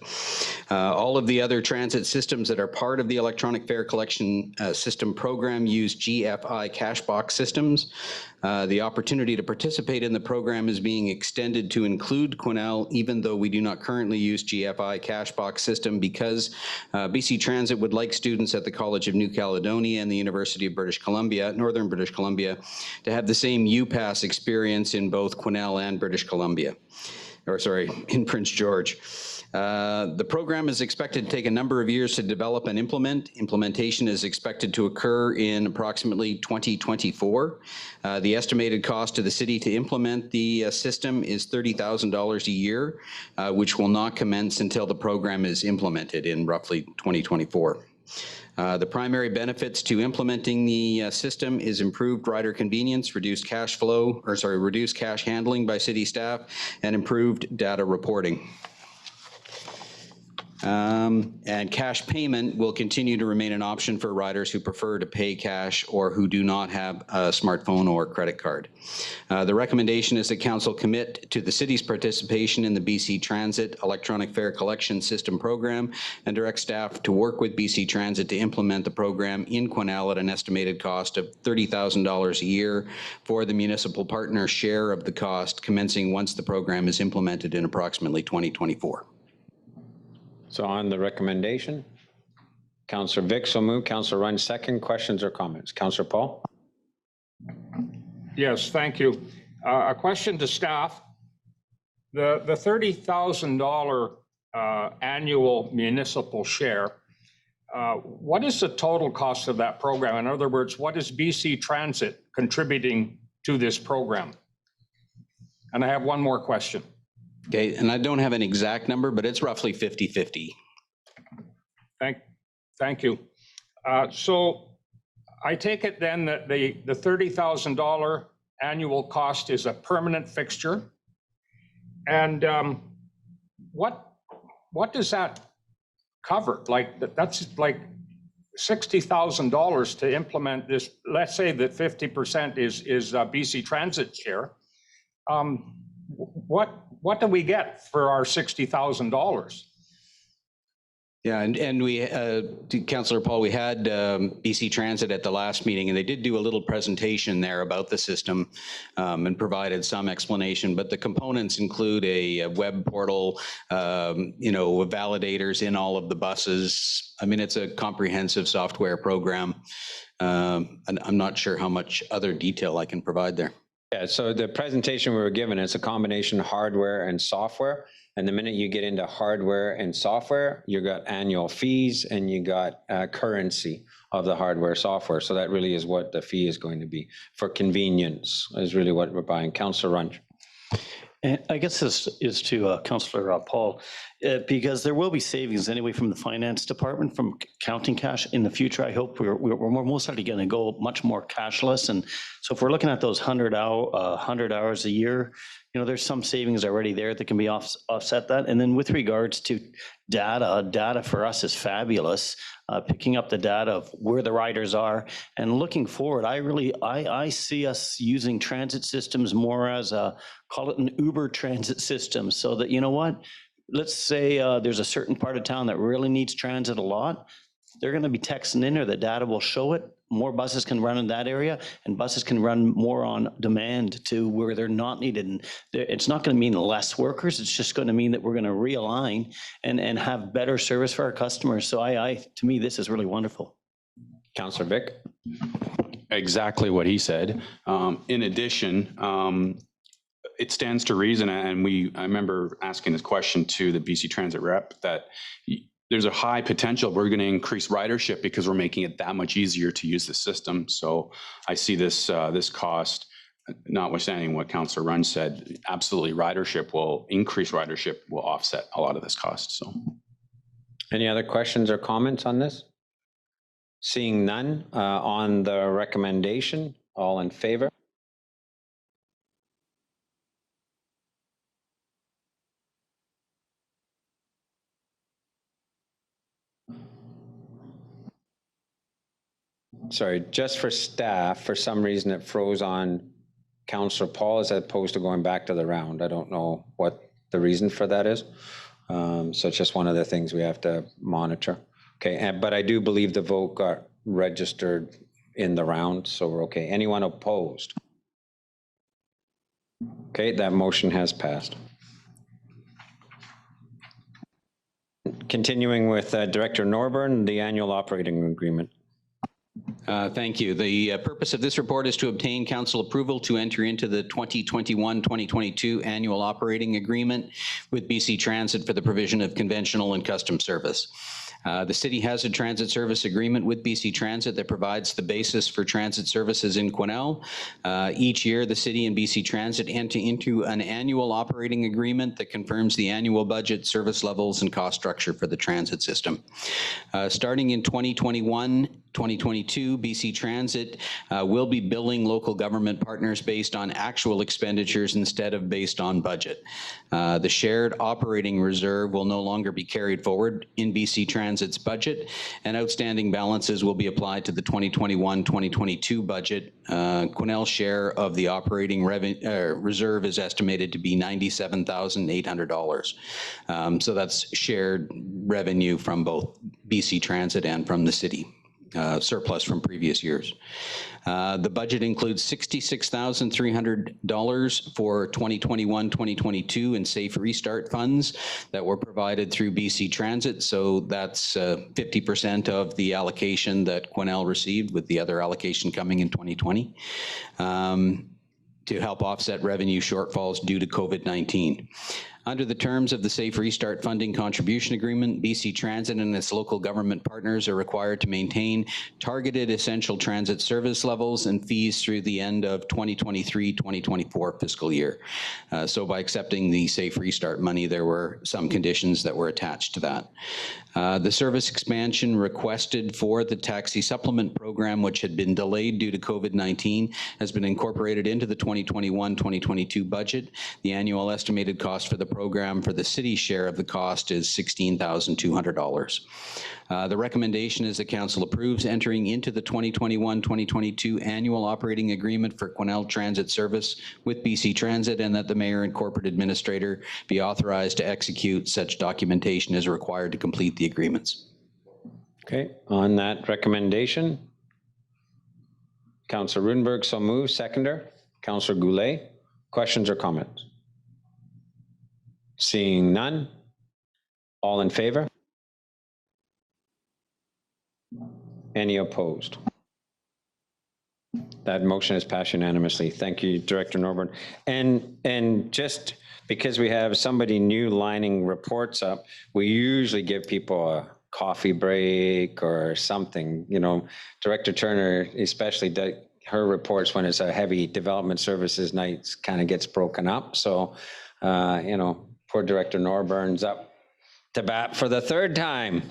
All of the other transit systems that are part of the electronic fare collection system program use GFI cash box systems. The opportunity to participate in the program is being extended to include Quesnel, even though we do not currently use GFI cash box system, because BC Transit would like students at the College of New Caledonia and the University of British Columbia, Northern British Columbia, to have the same UPass experience in both Quesnel and British Columbia, or sorry, in Prince George. The program is expected to take a number of years to develop and implement. Implementation is expected to occur in approximately 2024. The estimated cost to the city to implement the system is $30,000 a year, which will not commence until the program is implemented in roughly 2024. The primary benefits to implementing the system is improved rider convenience, reduced cash handling by city staff, and improved data reporting. And cash payment will continue to remain an option for riders who prefer to pay cash or who do not have a smartphone or credit card. The recommendation is that council commit to the city's participation in the BC Transit Electronic Fare Collection System program and direct staff to work with BC Transit to implement the program in Quesnel at an estimated cost of $30,000 a year for the municipal partner share of the cost, commencing once the program is implemented in approximately 2024. So on the recommendation, Councillor Vic so moved, Councillor Runge second. Questions or comments? Councillor Paul? Yes, thank you. A question to staff. The $30,000 annual municipal share, what is the total cost of that program? In other words, what is BC Transit contributing to this program? And I have one more question. Okay, and I don't have an exact number, but it's roughly 50-50. Thank you. So I take it then that the $30,000 annual cost is a permanent fixture. And what does that cover? Like that's like $60,000 to implement this. Let's say that 50% is BC Transit share. What do we get for our $60,000? Yeah, and we, to Councillor Paul, we had BC Transit at the last meeting, and they did do a little presentation there about the system and provided some explanation, but the components include a web portal, validators in all of the buses. I mean, it's a comprehensive software program. And I'm not sure how much other detail I can provide there. Yeah, so the presentation we were given, it's a combination of hardware and software. And the minute you get into hardware and software, you got annual fees and you got currency of the hardware software. So that really is what the fee is going to be. For convenience is really what we're buying. Councillor Runge. And I guess this is to Councillor Paul, because there will be savings anyway from the finance department from counting cash in the future. I hope we're most likely going to go much more cashless. And so if we're looking at those 100 hours a year, there's some savings already there that can be offset that. And then with regards to data for us is fabulous. Picking up the data of where the riders are and looking forward, I see us using transit systems more as call it an Uber transit system, so that, let's say there's a certain part of town that really needs transit a lot. They're going to be texting in there, the data will show it. More buses can run in that area, and buses can run more on demand to where they're not needed. And it's not going to mean less workers. It's just going to mean that we're going to realign and have better service for our customers. So to me, this is really wonderful. Councillor Vic. Exactly what he said. In addition, it stands to reason, and I remember asking this question to the BC Transit rep, that there's a high potential we're going to increase ridership because we're making it that much easier to use the system. So I see this cost, notwithstanding what Councillor Runge said, absolutely ridership will offset a lot of this cost. So, Any other questions or comments on this? Seeing none, on the recommendation, all in favor? Sorry, just for staff, for some reason it froze on Councillor Paul as opposed to going back to the round. I don't know what the reason for that is. So it's just one of the things we have to monitor. Okay, but I do believe the vote got registered in the round, so we're okay. Anyone opposed? Okay, that motion has passed. Continuing with Director Norburn, the annual operating agreement. Thank you. The purpose of this report is to obtain council approval to enter into the 2021-2022 annual operating agreement with BC Transit for the provision of conventional and custom service. The city has a transit service agreement with BC Transit that provides the basis for transit services in Quesnel. Each year, the city and BC Transit enter into an annual operating agreement that confirms the annual budget, service levels, and cost structure for the transit system. Starting in 2021-2022, BC Transit will be billing local government partners based on actual expenditures instead of based on budget. The shared operating reserve will no longer be carried forward in BC Transit's budget, and outstanding balances will be applied to the 2021-2022 budget. Quesnel's share of the operating reserve is estimated to be $97,800. So that's shared revenue from both BC Transit and from the city. Surplus from previous years. The budget includes $66,300 for 2021-2022 in safe restart funds that were provided through BC Transit. So that's 50% of the allocation that Quesnel received, with the other allocation coming in 2020, to help offset revenue shortfalls due to COVID-19. Under the terms of the Safe Restart Funding Contribution Agreement, BC Transit and its local government partners are required to maintain targeted essential transit service levels and fees through the end of 2023-2024 fiscal year. So by accepting the Safe Restart money, there were some conditions that were attached to that. The service expansion requested for the taxi supplement program, which had been delayed due to COVID-19, has been incorporated into the 2021-2022 budget. The annual estimated cost for the program for the city's share of the cost is $16,200. The recommendation is that council approves entering into the 2021-2022 annual operating agreement for Quesnel Transit Service with BC Transit, and that the mayor and corporate administrator be authorized to execute such documentation as required to complete the agreements. Okay, on that recommendation, Councillor Runberg, so moved. Seconder, Councillor Goulet. Questions or comments? Seeing none. All in favor? Any opposed? That motion is passed unanimously. Thank you, Director Norburn. And just because we have somebody new lining reports up, we usually give people a coffee break or something. You know, Director Turner, especially her reports when it's a heavy development services night, kind of gets broken up. So, you know, poor Director Norburn's up to bat for the third time,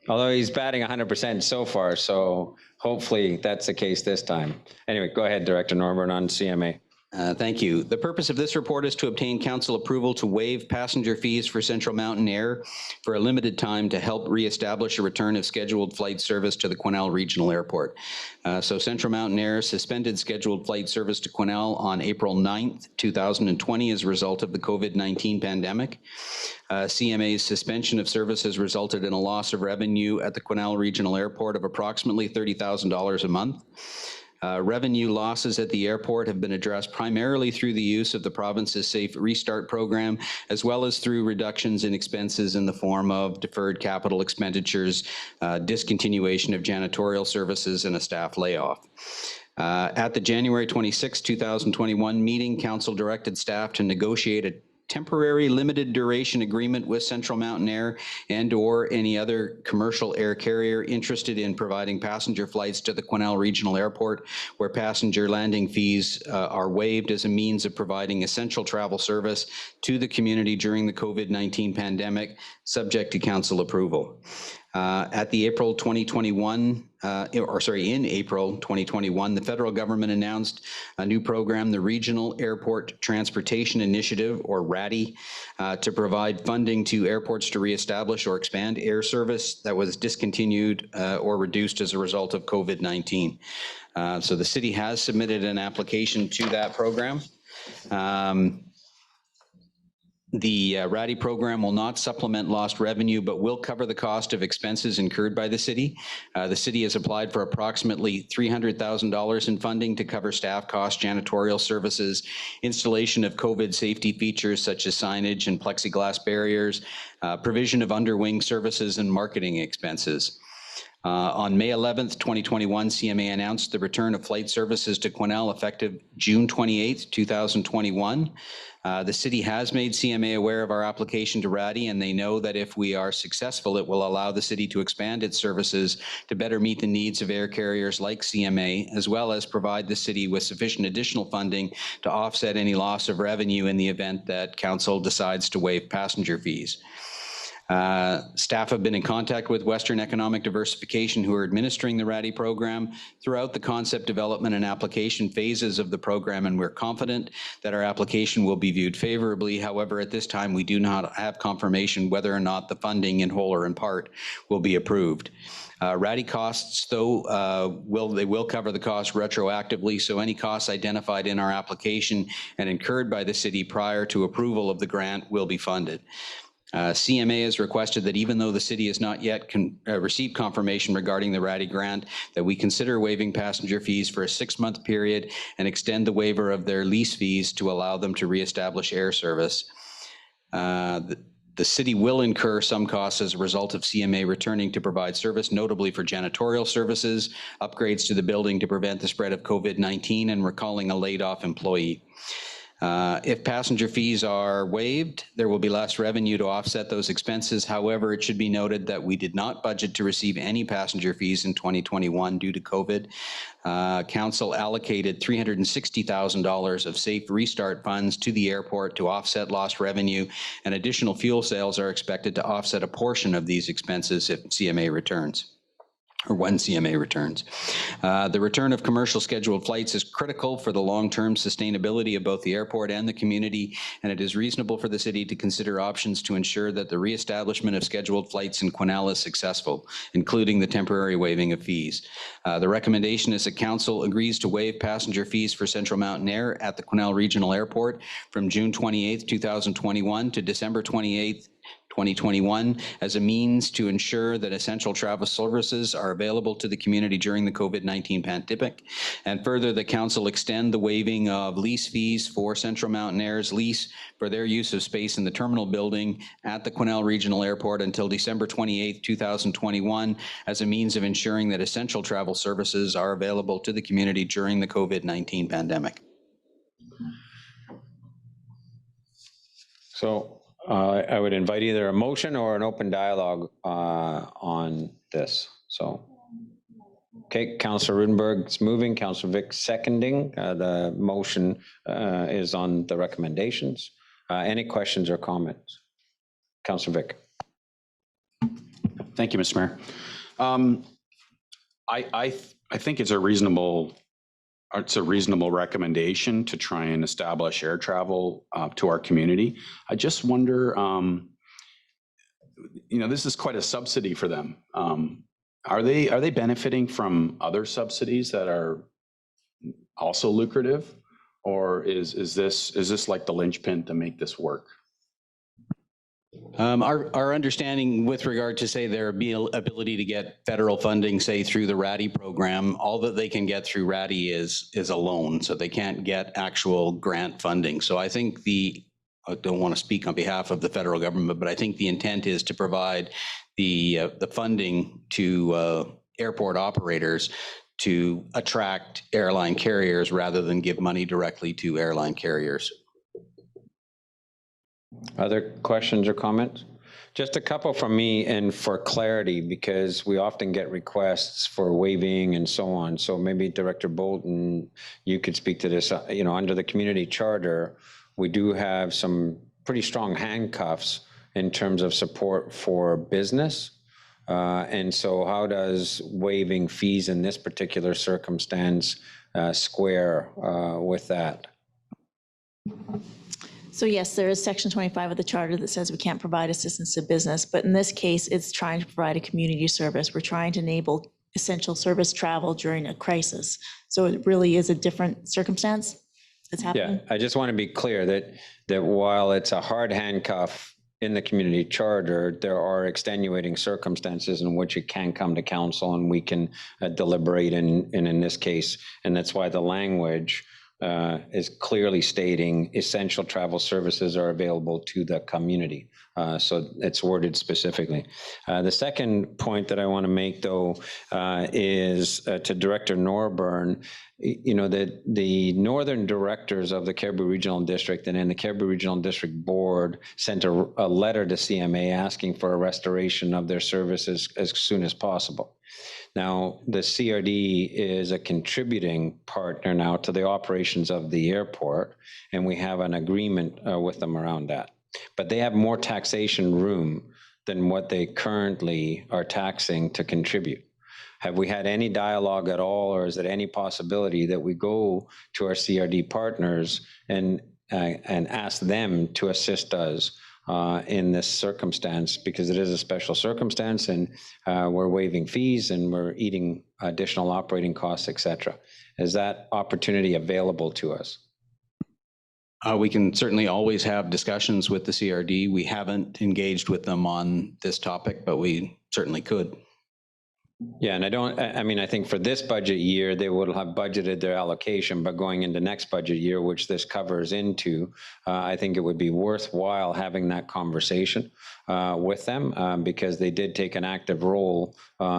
although he's batting 100% so far. So hopefully that's the case this time. Anyway, go ahead, Director Norburn on CMA. Thank you. The purpose of this report is to obtain council approval to waive passenger fees for Central Mountain Air for a limited time to help reestablish a return of scheduled flight service to the Quesnel Regional Airport. So Central Mountain Air suspended scheduled flight service to Quesnel on April 9th, 2020 as a result of the COVID-19 pandemic. CMA's suspension of service has resulted in a loss of revenue at the Quesnel Regional Airport of approximately $30,000 a month. Revenue losses at the airport have been addressed primarily through the use of the province's Safe Restart program, as well as through reductions in expenses in the form of deferred capital expenditures, discontinuation of janitorial services, and a staff layoff. At the January 26, 2021 meeting, council directed staff to negotiate a temporary limited duration agreement with Central Mountain Air and or any other commercial air carrier interested in providing passenger flights to the Quesnel Regional Airport, where passenger landing fees are waived as a means of providing essential travel service to the community during the COVID-19 pandemic, subject to council approval. In April 2021, the federal government announced a new program, the Regional Airport Transportation Initiative, or RATI, to provide funding to airports to reestablish or expand air service that was discontinued or reduced as a result of COVID-19. So the city has submitted an application to that program. The RATI program will not supplement lost revenue, but will cover the cost of expenses incurred by the city. The city has applied for approximately $300,000 in funding to cover staff costs, janitorial services, installation of COVID safety features such as signage and plexiglass barriers, provision of underwing services, and marketing expenses. On May 11th, 2021, CMA announced the return of flight services to Quesnel effective June 28th, 2021. The city has made CMA aware of our application to RATI, and they know that if we are successful, it will allow the city to expand its services to better meet the needs of air carriers like CMA, as well as provide the city with sufficient additional funding to offset any loss of revenue in the event that council decides to waive passenger fees. Staff have been in contact with Western Economic Diversification, who are administering the RATI program throughout the concept development and application phases of the program, and we're confident that our application will be viewed favorably. However, at this time, we do not have confirmation whether or not the funding in whole or in part will be approved. RATI costs, though, they will cover the costs retroactively, so any costs identified in our application and incurred by the city prior to approval of the grant will be funded. CMA has requested that even though the city has not yet received confirmation regarding the RATI grant, that we consider waiving passenger fees for a 6-month period and extend the waiver of their lease fees to allow them to reestablish air service. The city will incur some costs as a result of CMA returning to provide service, notably for janitorial services, upgrades to the building to prevent the spread of COVID-19, and recalling a laid-off employee. If passenger fees are waived, there will be less revenue to offset those expenses. However, it should be noted that we did not budget to receive any passenger fees in 2021 due to COVID. Council allocated $360,000 of Safe Restart funds to the airport to offset lost revenue, and additional fuel sales are expected to offset a portion of these expenses if CMA returns. or when CMA returns. The return of commercial scheduled flights is critical for the long-term sustainability of both the airport and the community, and it is reasonable for the city to consider options to ensure that the reestablishment of scheduled flights in Quesnel is successful, including the temporary waiving of fees. The recommendation is that Council agrees to waive passenger fees for Central Mountain Air at the Quesnel Regional Airport from June 28th, 2021 to December 28th, 2021 as a means to ensure that essential travel services are available to the community during the COVID-19 pandemic. And further, the council extend the waiving of lease fees for Central Mountain Air's lease for their use of space in the terminal building at the Quesnel Regional Airport until December 28th, 2021 as a means of ensuring that essential travel services are available to the community during the COVID-19 pandemic. So I would invite either a motion or an open dialogue on this. So, okay, Councillor Rudenberg is moving, Councillor Vic seconding. The motion is on the recommendations. Any questions or comments? Councillor Vic. Thank you, Mr. Mayor. I think it's a reasonable recommendation to try and establish air travel to our community. I just wonder, this is quite a subsidy for them. Are they benefiting from other subsidies that are also lucrative, or is this like the linchpin to make this work? Our understanding with regard to, say, their ability to get federal funding, say, through the RADI program, all that they can get through RADI is a loan, so they can't get actual grant funding. So I think I don't want to speak on behalf of the federal government, but I think the intent is to provide the funding to airport operators to attract airline carriers rather than give money directly to airline carriers. Other questions or comments? Just a couple from me, and for clarity, because we often get requests for waiving and so on. So maybe Director Bolton, you could speak to this. Under the community charter, we do have some pretty strong handcuffs in terms of support for business. And so how does waiving fees in this particular circumstance square with that? So yes, there is section 25 of the charter that says we can't provide assistance to business, but in this case, it's trying to provide a community service. We're trying to enable essential service travel during a crisis. So it really is a different circumstance that's happening. Yeah, I just want to be clear that while it's a hard handcuff in the community charter, there are extenuating circumstances in which it can come to council and we can deliberate in this case. And that's why the language is clearly stating essential travel services are available to the community. So it's worded specifically. The second point that I want to make, though, is to Director Norburn. That the northern directors of the Cariboo Regional District and then the Cariboo Regional District Board sent a letter to CMA asking for a restoration of their services as soon as possible. Now, the CRD is a contributing partner now to the operations of the airport, and we have an agreement with them around that. But they have more taxation room than what they currently are taxing to contribute. Have we had any dialogue at all, or is it any possibility that we go to our CRD partners and ask them to assist us in this circumstance, because it is a special circumstance and we're waiving fees and we're eating additional operating costs, et cetera. Is that opportunity available to us? We can certainly always have discussions with the CRD. We haven't engaged with them on this topic, but we certainly could. Yeah, and I think for this budget year, they would have budgeted their allocation, but going into next budget year, which this covers into, I think it would be worthwhile having that conversation with them because they did take an active role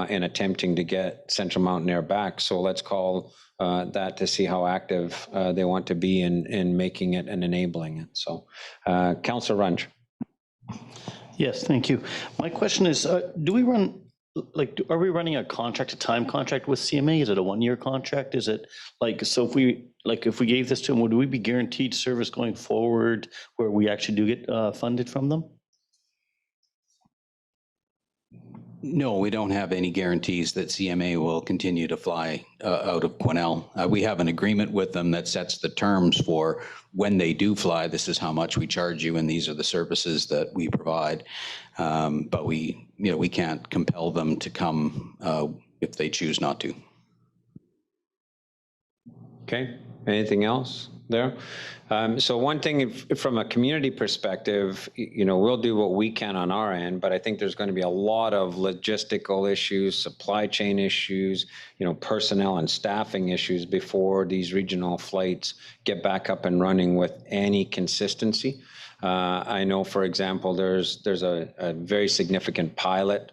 in attempting to get Central Mountain Air back. So let's call that to see how active they want to be in making it and enabling it. So, Councillor Runge. Yes, thank you. My question is, are we running a time contract with CMA? Is it a 1-year contract? Is it so if we gave this to them, would we be guaranteed service going forward where we actually do get funded from them? No, we don't have any guarantees that CMA will continue to fly out of Quesnel. We have an agreement with them that sets the terms for when they do fly. This is how much we charge you, and these are the services that we provide. But we can't compel them to come if they choose not to. Okay, anything else there? So one thing from a community perspective, we'll do what we can on our end, but I think there's going to be a lot of logistical issues, supply chain issues, personnel and staffing issues before these regional flights get back up and running with any consistency. I know, for example, there's a very significant pilot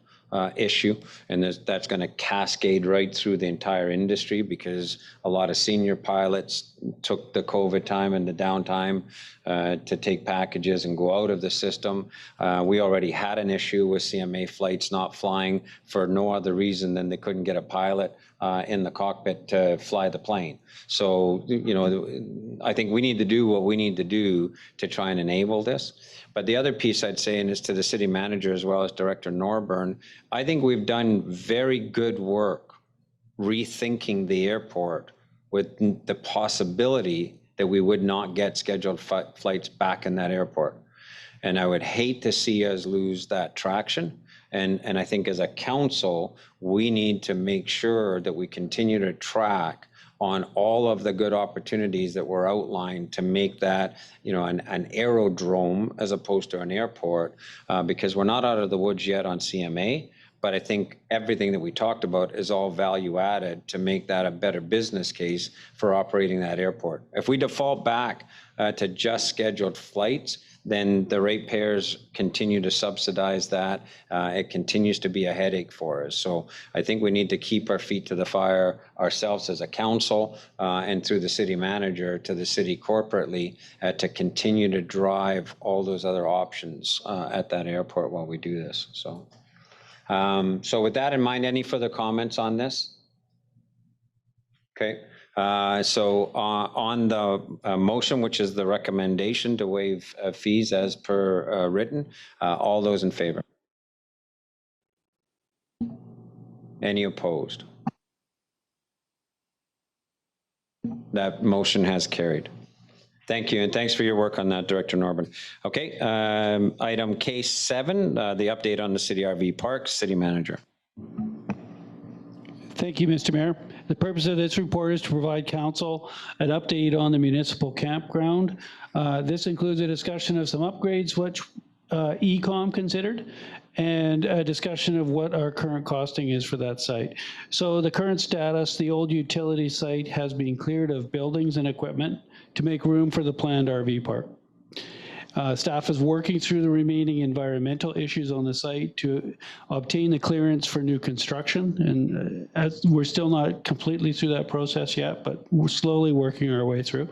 issue, and that's going to cascade right through the entire industry because a lot of senior pilots took the COVID time and the downtime to take packages and go out of the system. We already had an issue with CMA flights not flying for no other reason than they couldn't get a pilot in the cockpit to fly the plane. So, I think we need to do what we need to do to try and enable this. But the other piece I'd say, and it's to the city manager as well as Director Norburn, I think we've done very good work rethinking the airport with the possibility that we would not get scheduled flights back in that airport. And I would hate to see us lose that traction. And I think as a council, we need to make sure that we continue to track on all of the good opportunities that were outlined to make that, an aerodrome as opposed to an airport, because we're not out of the woods yet on CMA. But I think everything that we talked about is all value added to make that a better business case for operating that airport. If we default back to just scheduled flights, then the ratepayers continue to subsidize that. It continues to be a headache for us. So I think we need to keep our feet to the fire ourselves as a council and through the city manager to the city corporately to continue to drive all those other options at that airport while we do this. So with that in mind, any further comments on this? Okay. So on the motion, which is the recommendation to waive fees as per written, all those in favor? Any opposed? That motion has carried. Thank you, and thanks for your work on that, Director Norburn. Okay, item K7, the update on the city RV parks, city manager. Thank you, Mr. Mayor. The purpose of this report is to provide council an update on the municipal campground. This includes a discussion of some upgrades which ECOM considered, and a discussion of what our current costing is for that site. So the current status, the old utility site has been cleared of buildings and equipment to make room for the planned RV park. Staff is working through the remaining environmental issues on the site to obtain the clearance for new construction. And as we're still not completely through that process yet, but we're slowly working our way through.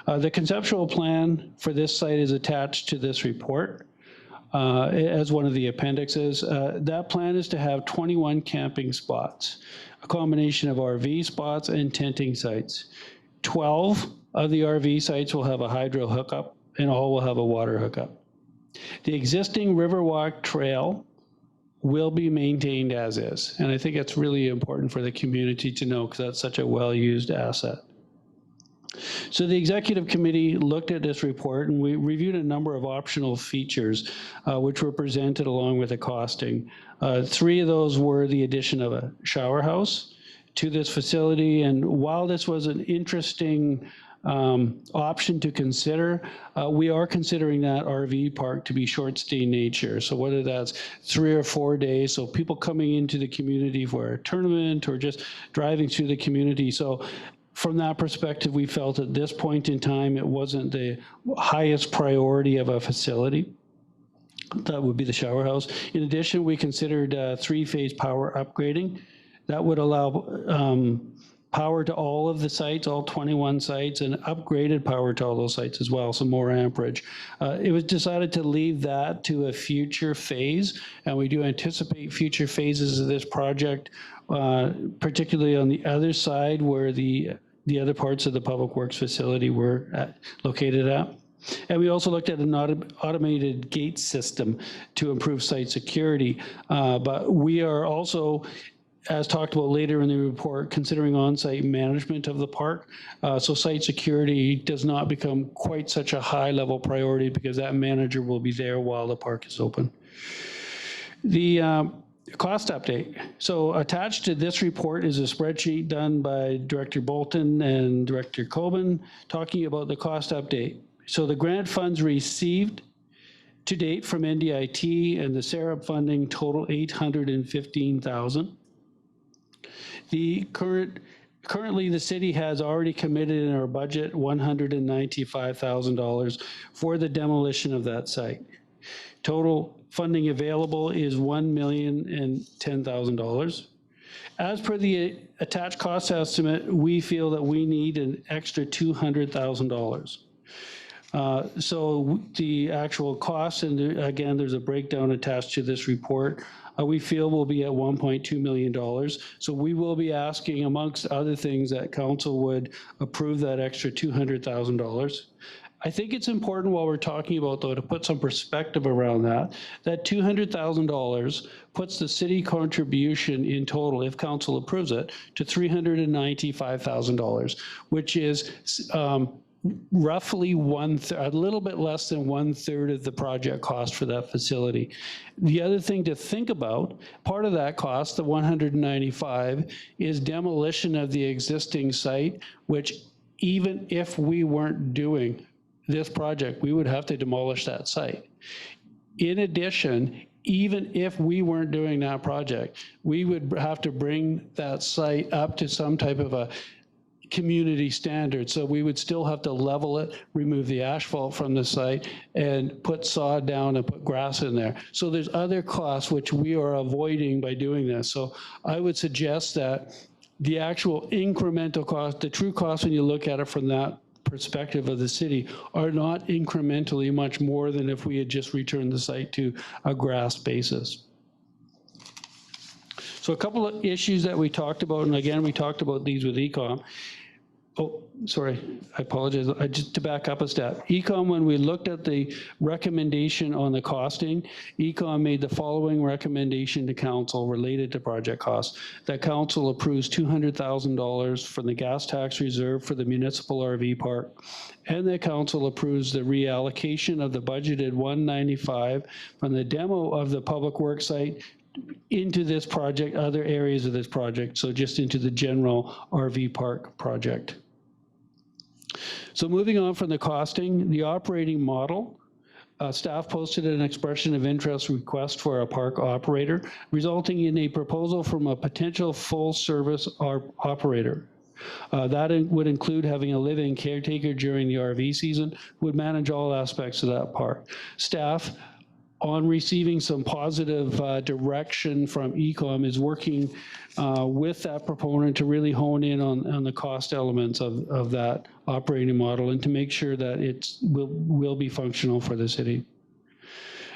The conceptual plan for this site is attached to this report as one of the appendixes. That plan is to have 21 camping spots, a combination of RV spots and tenting sites. 12 of the RV sites will have a hydro hookup, and all will have a water hookup. The existing Riverwalk Trail will be maintained as is, and I think it's really important for the community to know because that's such a well-used asset. So the executive committee looked at this report, and we reviewed a number of optional features which were presented along with the costing. 3 of those were the addition of a shower house to this facility, and while this was an interesting option to consider, we are considering that RV park to be short stay nature. So whether that's 3 or 4 days, so people coming into the community for a tournament or just driving through the community. So from that perspective, we felt at this point in time, it wasn't the highest priority of a facility. That would be the shower house. In addition, we considered 3-phase power upgrading. That would allow power to all of the sites, all 21 sites, and upgraded power to all those sites as well, so more amperage. It was decided to leave that to a future phase, and we do anticipate future phases of this project, particularly on the other side where the other parts of the Public Works facility were located at. And we also looked at an automated gate system to improve site security. But we are also, as talked about later in the report, considering on-site management of the park. So site security does not become quite such a high-level priority because that manager will be there while the park is open. The cost update. So attached to this report is a spreadsheet done by Director Bolton and Director Coben talking about the cost update. So the grant funds received to date from NDIT and the SARAP funding total $815,000. Currently the city has already committed in our budget $195,000 for the demolition of that site. Total funding available is $1,010,000. As per the attached cost estimate, we feel that we need an extra $200,000. So the actual cost, and again, there's a breakdown attached to this report, we feel will be at $1.2 million. So we will be asking, amongst other things, that council would approve that extra $200,000. I think it's important while we're talking about, though, to put some perspective around that, that $200,000 puts the city contribution in total, if council approves it, to $395,000, which is roughly a little bit less than 1/3 of the project cost for that facility. The other thing to think about, part of that cost, the 195, is demolition of the existing site, which even if we weren't doing this project, we would have to demolish that site. In addition, even if we weren't doing that project, we would have to bring that site up to some type of a community standard. So we would still have to level it, remove the asphalt from the site, and put sod down and put grass in there. So there's other costs which we are avoiding by doing this. So I would suggest that the actual incremental cost, the true cost when you look at it from that perspective of the city, are not incrementally much more than if we had just returned the site to a grass basis. So a couple of issues that we talked about, and again, we talked about these with ECOM. Oh, sorry, I apologize. Just to back up a step. ECOM, when we looked at the recommendation on the costing, ECOM made the following recommendation to council related to project costs. That council approves $200,000 from the gas tax reserve for the municipal RV park, and that council approves the reallocation of the budgeted $195 from the demo of the public works site into this project, other areas of this project, so just into the general RV park project. So moving on from the costing, the operating model, staff posted an expression of interest request for a park operator, resulting in a proposal from a potential full-service operator. That would include having a live-in caretaker during the RV season, who would manage all aspects of that park. Staff, on receiving some positive direction from ECOM, is working with that proponent to really hone in on the cost elements of that operating model and to make sure that it will be functional for the city.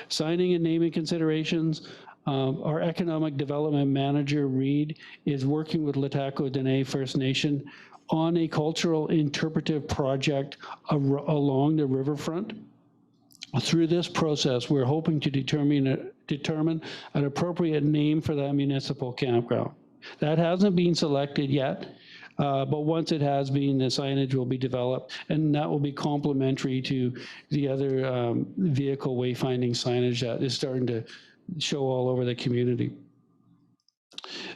Signing and naming considerations. Our economic development manager, Reed, is working with LHTAKO DENE First Nation on a cultural interpretive project along the riverfront. Through this process, we're hoping to determine an appropriate name for that municipal campground. That hasn't been selected yet, but once it has been, the signage will be developed, and that will be complementary to the other vehicle wayfinding signage that is starting to show all over the community.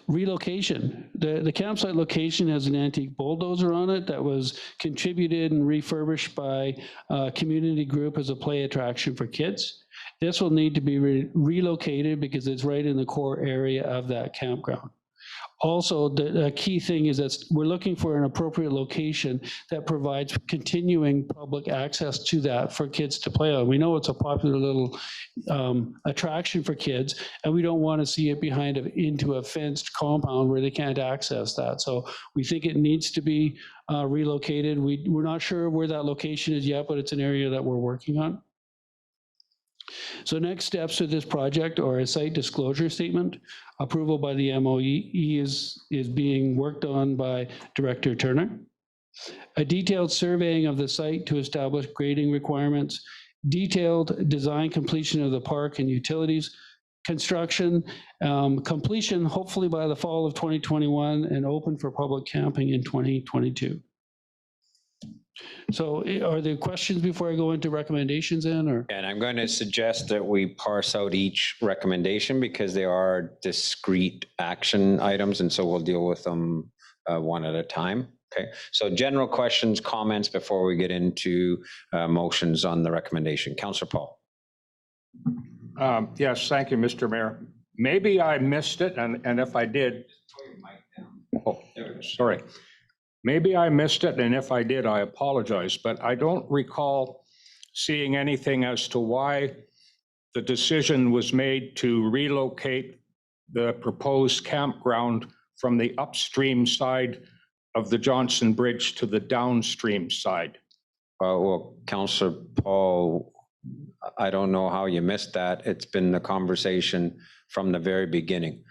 Relocation. The campsite location has an antique bulldozer on it that was contributed and refurbished by a community group as a play attraction for kids. This will need to be relocated because it's right in the core area of that campground. Also, the key thing is that we're looking for an appropriate location that provides continuing public access to that for kids to play on. We know it's a popular little attraction for kids, and we don't want to see it into a fenced compound where they can't access that. So we think it needs to be relocated. We're not sure where that location is yet, but it's an area that we're working on. So next steps of this project are a site disclosure statement. Approval by the MOE is being worked on by Director Turner. a detailed surveying of the site to establish grading requirements, detailed design completion of the park and utilities, construction, completion hopefully by the fall of 2021, and open for public camping in 2022. So are there questions before I go into recommendations then, or? And I'm going to suggest that we parse out each recommendation because they are discrete action items, and so we'll deal with them one at a time. Okay, so general questions, comments before we get into motions on the recommendation. Councillor Paul. Yes, thank you, Mr. Mayor. Maybe I missed it, and if I did, oh, sorry. Maybe I missed it, and if I did, I apologize, but I don't recall seeing anything as to why the decision was made to relocate the proposed campground from the upstream side of the Johnson Bridge to the downstream side. Well, Councillor Paul, I don't know how you missed that. It's been the conversation from the very beginning.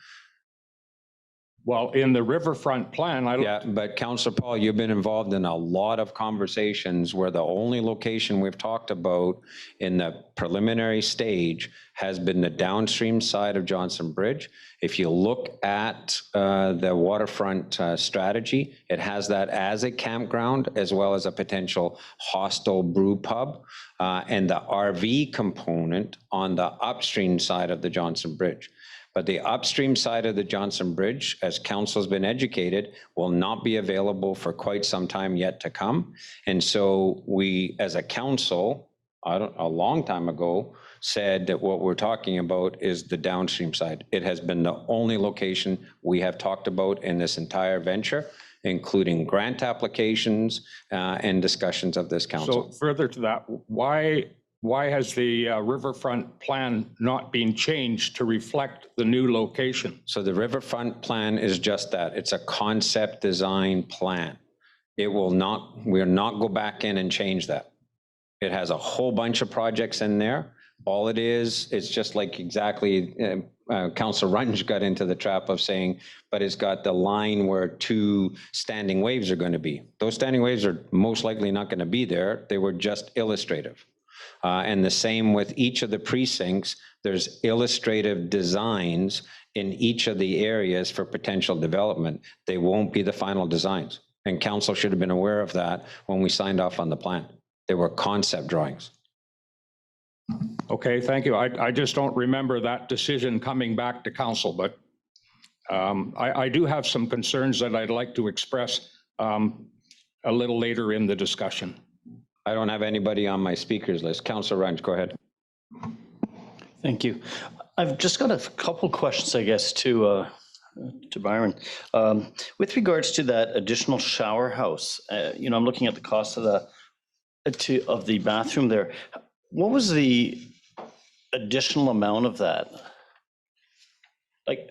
Well, in the riverfront plan, Yeah, but Councillor Paul, you've been involved in a lot of conversations where the only location we've talked about in the preliminary stage has been the downstream side of Johnson Bridge. If you look at the waterfront strategy, it has that as a campground as well as a potential hostel brew pub and the RV component on the upstream side of the Johnson Bridge. But the upstream side of the Johnson Bridge, as council's been educated, will not be available for quite some time yet to come. And so we, as a council, a long time ago, said that what we're talking about is the downstream side. It has been the only location we have talked about in this entire venture, including grant applications and discussions of this council. So further to that, why has the riverfront plan not been changed to reflect the new location? So the riverfront plan is just that. It's a concept design plan. It will not, we'll not go back in and change that. It has a whole bunch of projects in there. All it is, it's just like exactly Councillor Runge got into the trap of saying, but it's got the line where two standing waves are going to be. Those standing waves are most likely not going to be there. They were just illustrative. And the same with each of the precincts, there's illustrative designs in each of the areas for potential development. They won't be the final designs. And council should have been aware of that when we signed off on the plan. They were concept drawings. Okay, thank you. I just don't remember that decision coming back to council, but I do have some concerns that I'd like to express a little later in the discussion. I don't have anybody on my speakers list. Councillor Runge, go ahead. Thank you. I've just got a couple questions, I guess, to Byron. With regards to that additional shower house, I'm looking at the cost of the bathroom there. What was the additional amount of that? Like,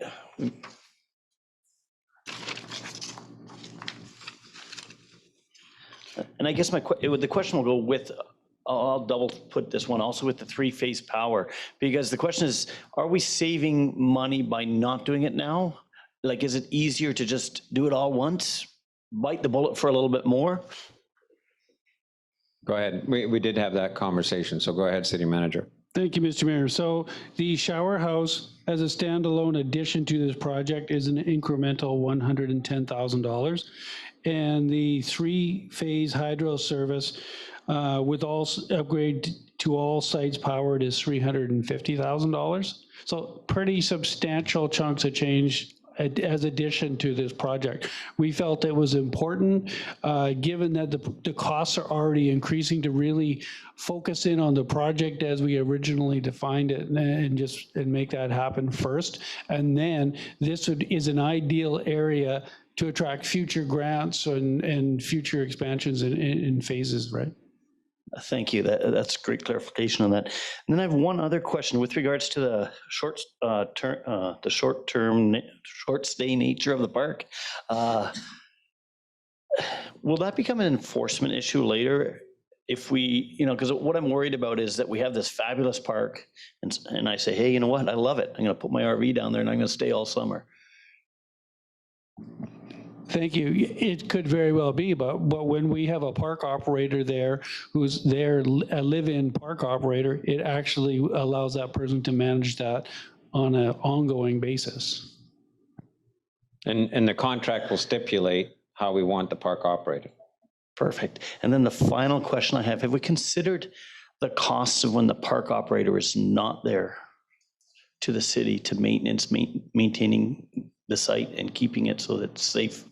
and I guess the question will go with, I'll double put this one also with the three-phase power, because the question is, are we saving money by not doing it now? Like, is it easier to just do it all once, bite the bullet for a little bit more? Go ahead. We did have that conversation, so go ahead, City Manager. Thank you, Mr. Mayor. So the shower house as a standalone addition to this project is an incremental $110,000. And the three-phase hydro service with all upgrade to all sites powered is $350,000. So pretty substantial chunks of change as addition to this project. We felt it was important, given that the costs are already increasing, to really focus in on the project as we originally defined it and make that happen first. And then this is an ideal area to attract future grants and future expansions in phases, right? Thank you. That's great clarification on that. And then I have one other question with regards to the short stay nature of the park. Will that become an enforcement issue later? If we, because what I'm worried about is that we have this fabulous park and I say, hey, you know what? I love it. I'm going to put my RV down there and I'm going to stay all summer. Thank you. It could very well be, but when we have a park operator there who's there, a live-in park operator, it actually allows that person to manage that on an ongoing basis. And the contract will stipulate how we want the park operated. Perfect. And then the final question I have we considered the costs of when the park operator is not there to the city to maintaining the site and keeping it so that it's safe?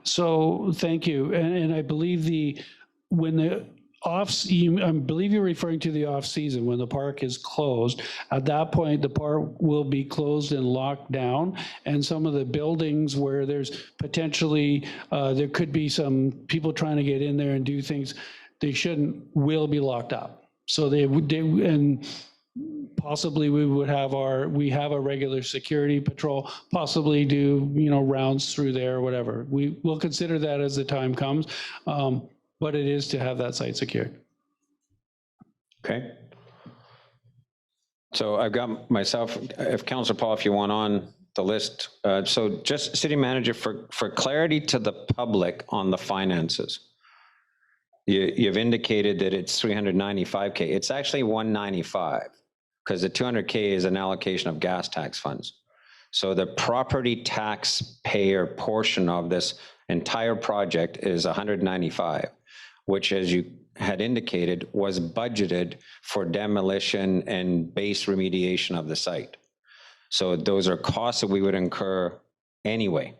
So thank you. And I believe I believe you're referring to the off season when the park is closed. At that point, the park will be closed and locked down. And some of the buildings where there's potentially, there could be some people trying to get in there and do things they shouldn't, will be locked up. So and possibly we have a regular security patrol, possibly do, rounds through there or whatever. We'll consider that as the time comes. But it is to have that site secured. Okay. So I've got myself, if Councillor Paul, if you want on the list. So just city manager, for clarity to the public on the finances. You've indicated that it's 395K. It's actually 195 because the 200K is an allocation of gas tax funds. So the property taxpayer portion of this entire project is 195, which, as you had indicated, was budgeted for demolition and base remediation of the site. So those are costs that we would incur anyway.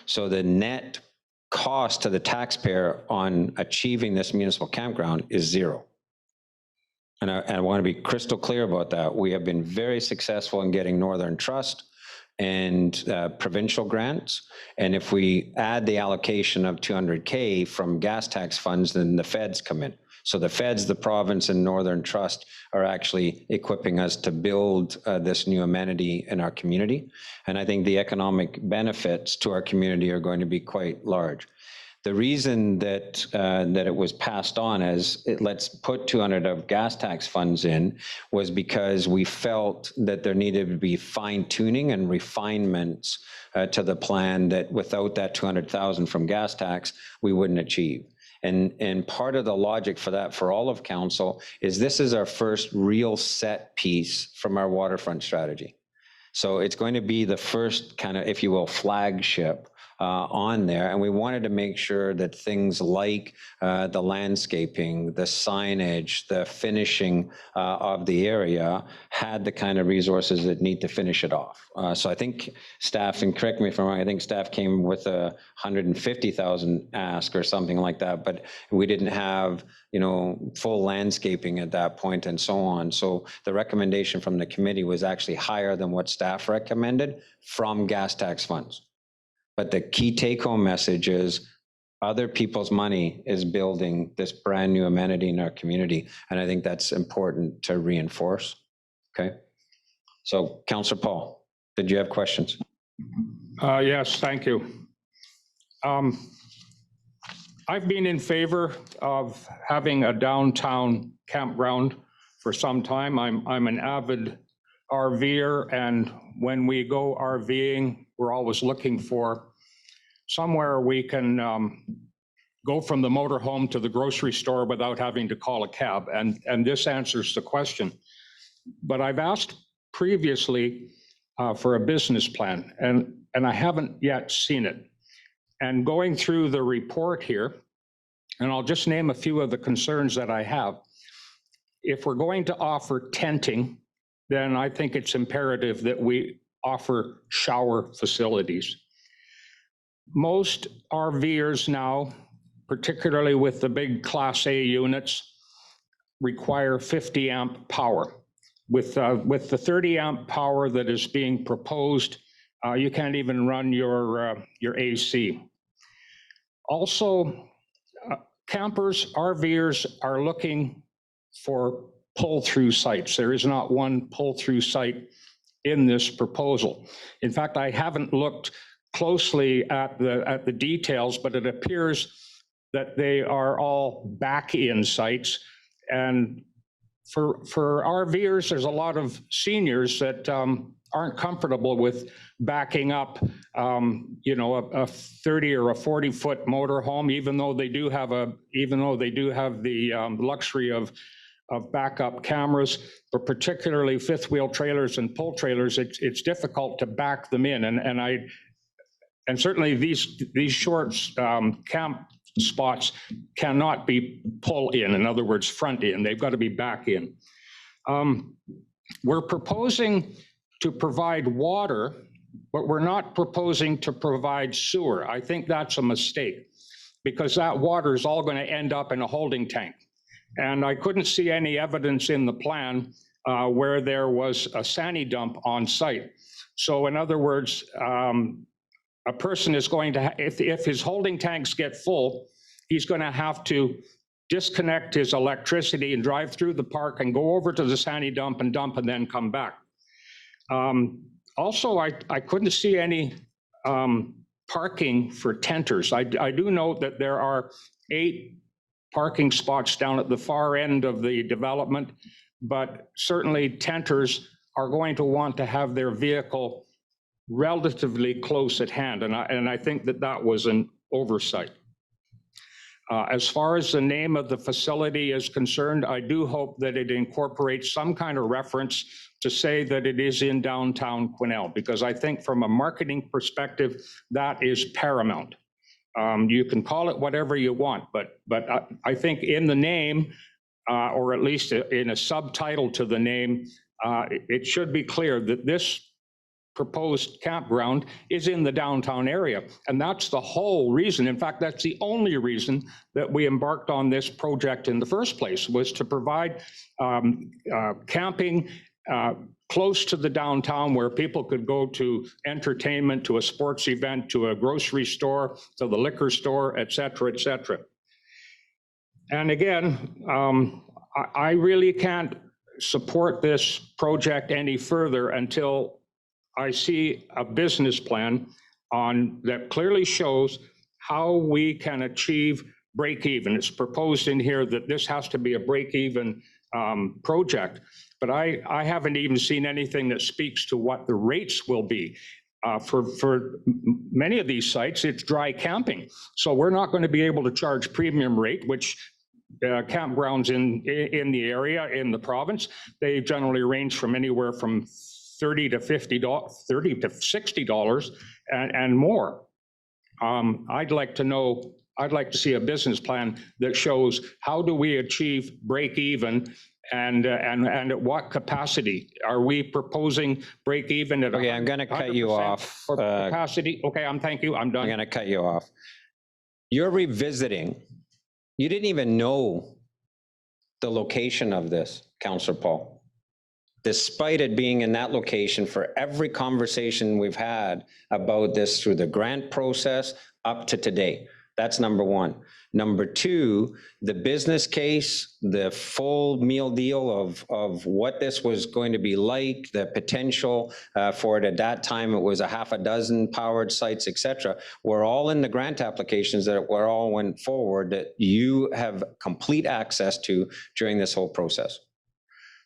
So the net cost to the taxpayer on achieving this municipal campground is zero. And I want to be crystal clear about that. We have been very successful in getting Northern Trust and provincial grants. And if we add the allocation of 200K from gas tax funds, then the feds come in. So the feds, the province, and Northern Trust are actually equipping us to build this new amenity in our community. And I think the economic benefits to our community are going to be quite large. The reason that it was passed on as let's put 200 of gas tax funds in was because we felt that there needed to be fine tuning and refinements to the plan that without that 200,000 from gas tax, we wouldn't achieve. And part of the logic for that for all of council is this is our first real set piece from our waterfront strategy. So it's going to be the first kind of, if you will, flagship on there. And we wanted to make sure that things like the landscaping, the signage, the finishing of the area had the kind of resources that need to finish it off. So I think staff, and correct me if I'm wrong, I think staff came with a 150,000 ask or something like that, but we didn't have, full landscaping at that point and so on. So the recommendation from the committee was actually higher than what staff recommended from gas tax funds. But the key take-home message is other people's money is building this brand new amenity in our community. And I think that's important to reinforce. Okay. So Councillor Paul, did you have questions? Yes, thank you. I've been in favor of having a downtown campground for some time. I'm an avid RVer, and when we go RVing, we're always looking for somewhere we can go from the motorhome to the grocery store without having to call a cab, and this answers the question. But I've asked previously for a business plan, and I haven't yet seen it. And going through the report here, and I'll just name a few of the concerns that I have. If we're going to offer tenting, then I think it's imperative that we offer shower facilities. Most RVers now, particularly with the big Class A units, require 50 amp power. With the 30 amp power that is being proposed, you can't even run your AC. Also, campers, RVers are looking for pull-through sites. There is not one pull-through site in this proposal. In fact, I haven't looked closely at the details, but it appears that they are all back-in sites. And for RVers, there's a lot of seniors that aren't comfortable with backing up, you know, a 30 or a 40-foot motorhome, even though they do have the luxury of backup cameras, but particularly fifth wheel trailers and pull trailers, it's difficult to back them in. And certainly these short camp spots cannot be pull in other words, front in, they've got to be back in. We're proposing to provide water, but we're not proposing to provide sewer. I think that's a mistake, because that water is all going to end up in a holding tank. And I couldn't see any evidence in the plan where there was a sani dump on site. So in other words, a person is going to, if his holding tanks get full, he's going to have to disconnect his electricity and drive through the park and go over to the sani dump and then come back. Also, I couldn't see any parking for tenters. I do note that there are 8 parking spots down at the far end of the development, but certainly tenters are going to want to have their vehicle relatively close at hand, and I think that was an oversight. As far as the name of the facility is concerned, I do hope that it incorporates some kind of reference to say that it is in downtown Quesnel, because I think from a marketing perspective, that is paramount. You can call it whatever you want, but I think in the name, or at least in a subtitle to the name, it should be clear that this proposed campground is in the downtown area. And that's the whole reason. In fact, that's the only reason that we embarked on this project in the first place, was to provide camping close to the downtown, where people could go to entertainment, to a sports event, to a grocery store, to the liquor store, et cetera, et cetera. And again, I really can't support this project any further until I see a business plan that clearly shows how we can achieve break even. It's proposed in here that this has to be a break even project, but I haven't even seen anything that speaks to what the rates will be. For many of these sites, it's dry camping. So we're not going to be able to charge premium rate, which campgrounds in the area, in the province, they generally range from anywhere from $30 to $60 and more. I'd like to see a business plan that shows how do we achieve break even, and at what capacity? Are we proposing break even at? Okay, I'm going to cut you off. Capacity. Okay, thank you. I'm done. I'm going to cut you off. You're revisiting. You didn't even know the location of this, Councillor Paul, despite it being in that location for every conversation we've had about this through the grant process up to today. That's number one. Number two, the business case, the full meal deal of what this was going to be like, the potential for it at that time, it was a half a dozen powered sites, et cetera, were all in the grant applications that were all went forward that you have complete access to during this whole process.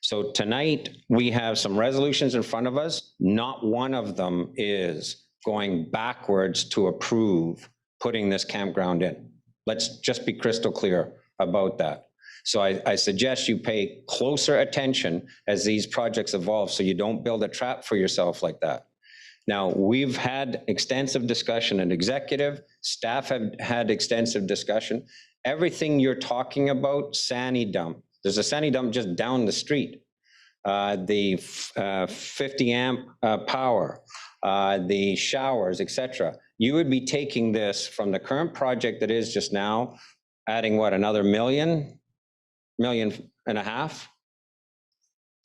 So tonight, we have some resolutions in front of us. Not one of them is going backwards to approve putting this campground in. Let's just be crystal clear about that. So I suggest you pay closer attention as these projects evolve, so you don't build a trap for yourself like that. Now, we've had extensive discussion in executive, staff have had extensive discussion. Everything you're talking about, sani dump, there's a sani dump just down the street. The 50 amp power, the showers, et cetera. You would be taking this from the current project that is just now, adding what, another $1.5 million,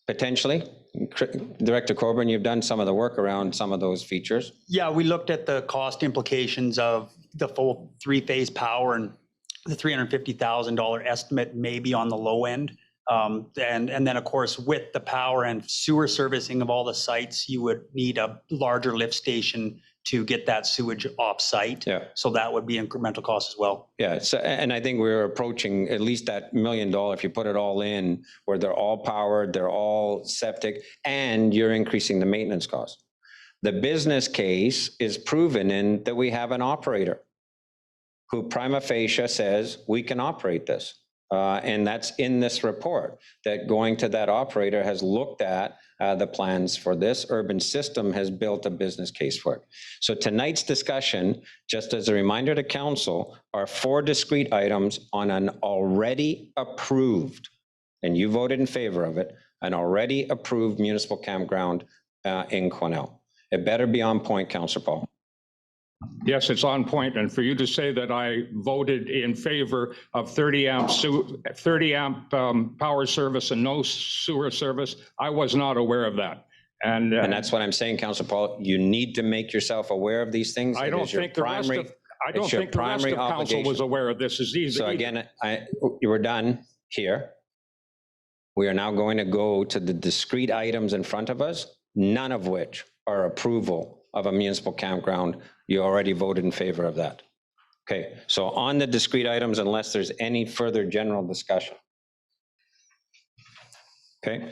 potentially? Director Coburn, you've done some of the work around some of those features. Yeah, we looked at the cost implications of the full 3-phase power and the $350,000 estimate maybe on the low end. And then, of course, with the power and sewer servicing of all the sites, you would need a larger lift station to get that sewage off-site. Yeah. So that would be incremental cost as well. Yeah, so, and I think we're approaching at least that $1 million, if you put it all in, where they're all powered, they're all septic, and you're increasing the maintenance cost. The business case is proven in that we have an operator who prima facie says we can operate this. And that's in this report, that going to that operator has looked at the plans for this. Urban System has built a business case for it. So tonight's discussion, just as a reminder to council, are 4 discrete items on an already approved, and you voted in favor of it, an already approved municipal campground in Quesnel. It better be on point, Councillor Paul. Yes, it's on point. And for you to say that I voted in favor of 30 amp power service and no sewer service, I was not aware of that. And that's what I'm saying, Councillor Paul. You need to make yourself aware of these things. I don't think the rest of council was aware of this. So again, we're done here. We are now going to go to the discrete items in front of us, none of which are approval of a municipal campground. You already voted in favor of that. Okay, so on the discrete items, unless there's any further general discussion. Okay.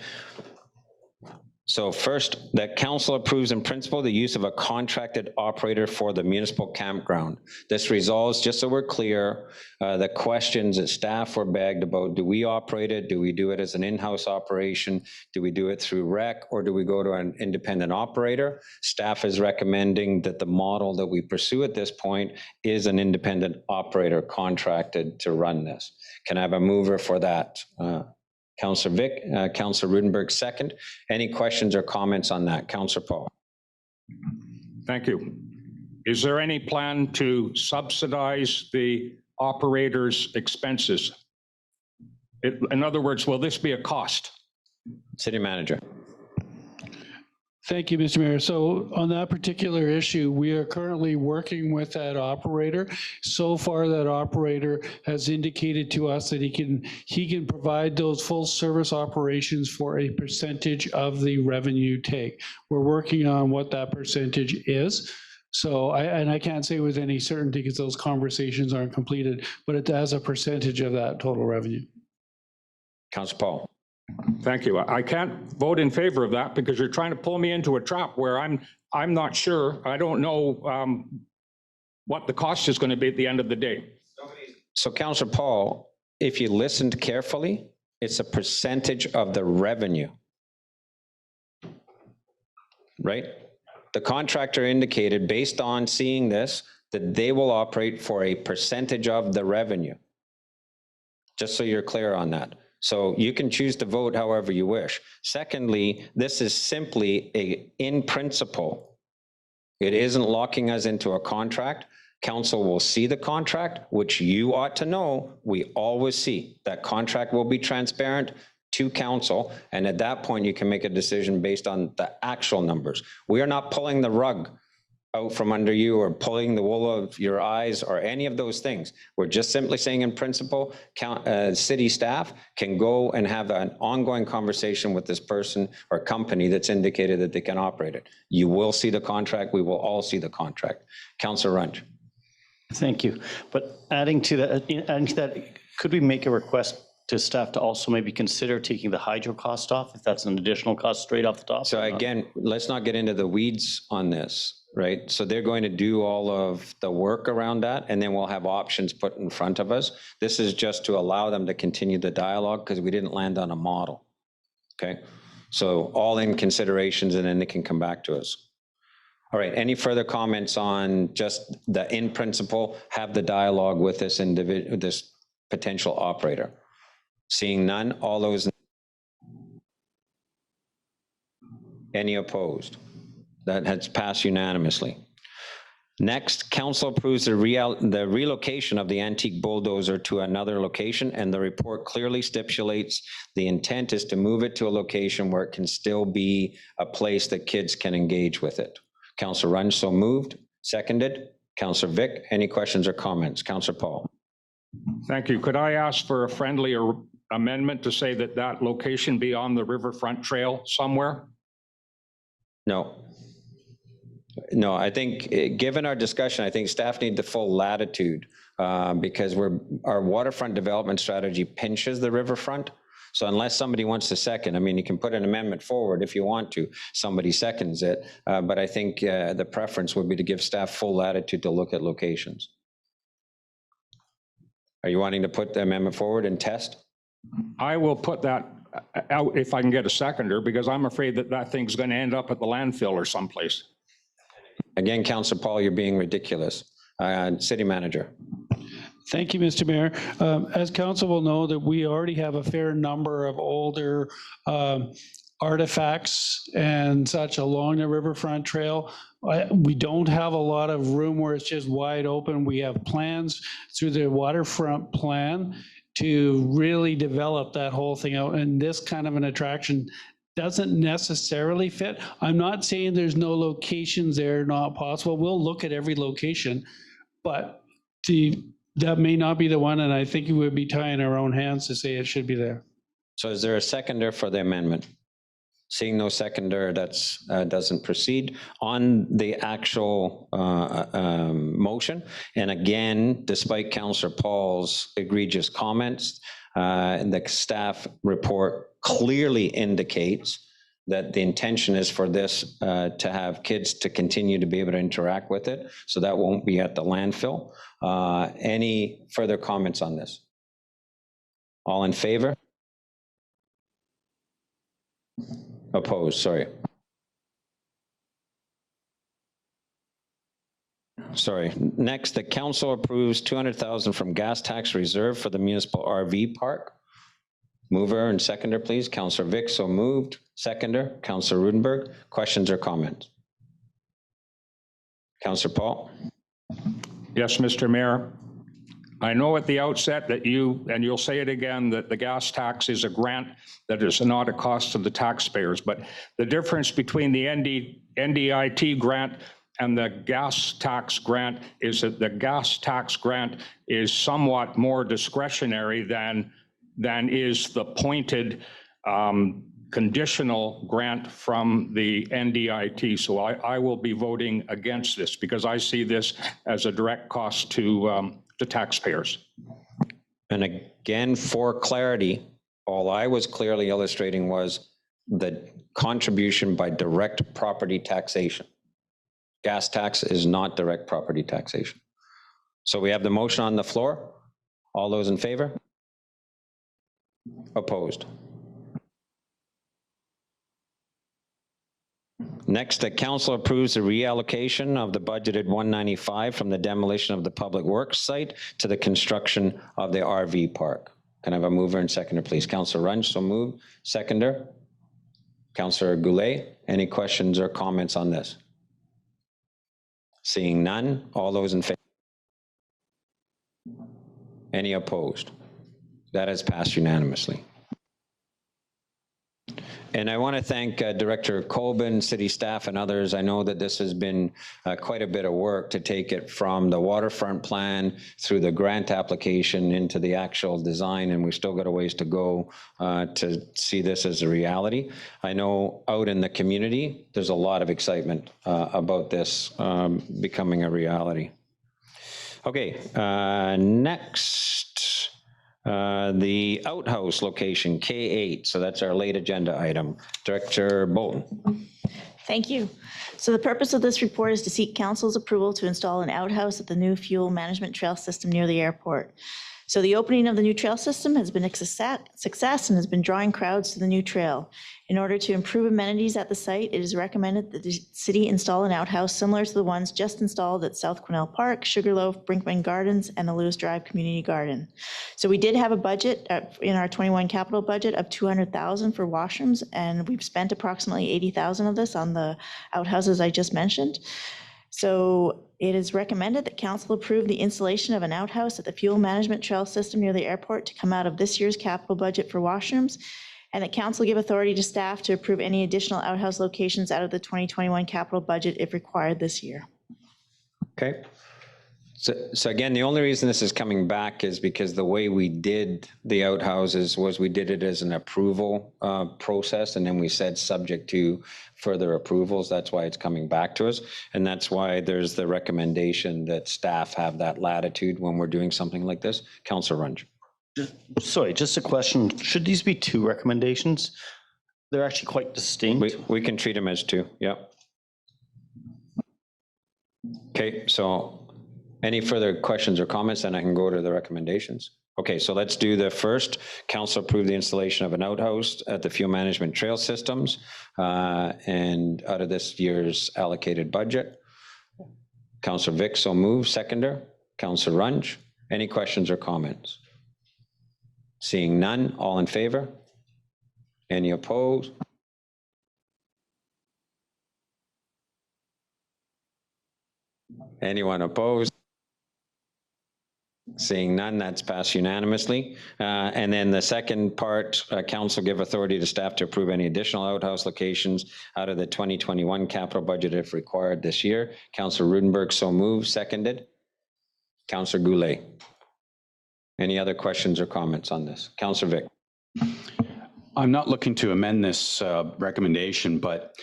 So first, that council approves in principle the use of a contracted operator for the municipal campground. This resolves, just so we're clear, the questions that staff were begged about. Do we operate it? Do we do it as an in-house operation? Do we do it through rec, or do we go to an independent operator? Staff is recommending that the model that we pursue at this point is an independent operator contracted to run this. Can I have a mover for that? Councillor Vic, Councillor Rudenberg second. Any questions or comments on that? Councillor Paul. thank you. Is there any plan to subsidize the operator's expenses? In other words, will this be a cost? City Manager. Thank you, Mr. Mayor. So on that particular issue, we are currently working with that operator. So far, that operator has indicated to us that he can provide those full service operations for a percentage of the revenue take. We're working on what that percentage is. So I can't say with any certainty because those conversations aren't completed, but it has a percentage of that total revenue. Councillor Paul. Thank you. I can't vote in favor of that because you're trying to pull me into a trap where I'm not sure. I don't know what the cost is going to be at the end of the day. So Councillor Paul, if you listened carefully, it's a percentage of the revenue, right? The contractor indicated, based on seeing this, that they will operate for a percentage of the revenue. Just so you're clear on that. So you can choose to vote however you wish. Secondly, this is simply in principle. It isn't locking us into a contract. Council will see the contract, which you ought to know. We always see that contract will be transparent to council. And at that point, you can make a decision based on the actual numbers. We are not pulling the rug out from under you or pulling the wool of your eyes or any of those things. We're just simply saying in principle, city staff can go and have an ongoing conversation with this person or company that's indicated that they can operate it. You will see the contract. We will all see the contract. Councillor Runge. Thank you. But adding to that, could we make a request to staff to also maybe consider taking the hydro cost off, if that's an additional cost straight off the top? So again, let's not get into the weeds on this, right? So they're going to do all of the work around that, and then we'll have options put in front of us. This is just to allow them to continue the dialogue because we didn't land on a model, okay? So all in considerations, and then they can come back to us. All right, any further comments on just the in principle, have the dialogue with this individual, this potential operator? Seeing none, all those. Any opposed? That has passed unanimously. Next, council approves the relocation of the antique bulldozer to another location, and the report clearly stipulates the intent is to move it to a location where it can still be a place that kids can engage with it. Councillor Runge, so moved. Seconded. Councillor Vic, any questions or comments? Councillor Paul. Thank you. Could I ask for a friendly amendment to say that that location be on the riverfront trail somewhere? No. No, I think, given our discussion, I think staff need the full latitude because our waterfront development strategy pinches the riverfront. So unless somebody wants to second, I mean, you can put an amendment forward if you want to, somebody seconds it. But I think the preference would be to give staff full latitude to look at locations. Are you wanting to put the amendment forward and test? I will put that out if I can get a seconder, because I'm afraid that that thing's going to end up at the landfill or someplace. Again, Councillor Paul, you're being ridiculous. City Manager. Thank you, Mr. Mayor. As council will know, that we already have a fair number of older artifacts and such along the riverfront trail. We don't have a lot of room where it's just wide open. We have plans through the waterfront plan to really develop that whole thing out, and this kind of an attraction doesn't necessarily fit. I'm not saying there's no locations there not possible. We'll look at every location, but that may not be the one, and I think it would be tying our own hands to say it should be there. So is there a seconder for the amendment? Seeing no seconder, that's doesn't proceed on the actual motion. And again, despite Councillor Paul's egregious comments, the staff report clearly indicates that the intention is for this to have kids to continue to be able to interact with it. So that won't be at the landfill. Any further comments on this? All in favor? Opposed, sorry. Sorry. Next, the council approves $200,000 from gas tax reserve for the municipal RV park. Mover and seconder, please. Councillor Vic, so moved. Seconder, Councillor Rudenberg. Questions or comments? Councillor Paul. Yes, Mr. Mayor. I know at the outset that you, and you'll say it again, that the gas tax is a grant that is not a cost to the taxpayers, but the difference between the NDIT grant and the gas tax grant is that the gas tax grant is somewhat more discretionary than is the pointed conditional grant from the NDIT. So I will be voting against this because I see this as a direct cost to taxpayers. And again, for clarity, all I was clearly illustrating was the contribution by direct property taxation. Gas tax is not direct property taxation. So we have the motion on the floor. All those in favor? Opposed? Next, the council approves the reallocation of the budgeted 195 from the demolition of the public works site to the construction of the RV park. Can I have a mover and seconder, please? Councillor Runge, so moved. Seconder, Councillor Goulet. Any questions or comments on this? Seeing none, all those in favor? Any opposed? That has passed unanimously. And I want to thank Director Colbin, city staff, and others. I know that this has been quite a bit of work to take it from the waterfront plan through the grant application into the actual design, and we've still got a ways to go to see this as a reality. I know out in the community, there's a lot of excitement about this becoming a reality. Okay, next. The Outhouse location, K8, so that's our late agenda item. Director Bolton. Thank you. So the purpose of this report is to seek council's approval to install an outhouse at the new fuel management trail system near the airport. So the opening of the new trail system has been a success and has been drawing crowds to the new trail. In order to improve amenities at the site, it is recommended that the city install an outhouse similar to the ones just installed at South Quesnel Park, Sugarloaf, Brinkman Gardens, and the Lewis Drive Community Garden. So we did have a budget in our 21 capital budget of $200,000 for washrooms, and we've spent approximately $80,000 of this on the outhouses I just mentioned. So it is recommended that council approve the installation of an outhouse at the fuel management trail system near the airport to come out of this year's capital budget for washrooms, and that council give authority to staff to approve any additional outhouse locations out of the 2021 capital budget if required this year. Okay. So again, the only reason this is coming back is because the way we did the outhouses was we did it as an approval process, and then we said subject to further approvals. That's why it's coming back to us. And that's why there's the recommendation that staff have that latitude when we're doing something like this. Councillor Runge. Sorry, just a question. Should these be two recommendations? They're actually quite distinct. We can treat them as two, yeah. Okay, so any further questions or comments, then I can go to the recommendations. Okay, so let's do the first. Council approve the installation of an outhouse at the fuel management trail systems and out of this year's allocated budget. Councillor Vic, so move. Seconder. Councillor Runge. Any questions or comments? Seeing none, all in favor? Any opposed? Anyone opposed? Seeing none, that's passed unanimously. And then the second part, council give authority to staff to approve any additional outhouse locations out of the 2021 capital budget if required this year. Councillor Rudenberg, so moved. Seconded. Councillor Goulet. Any other questions or comments on this? Councillor Vic. I'm not looking to amend this recommendation, but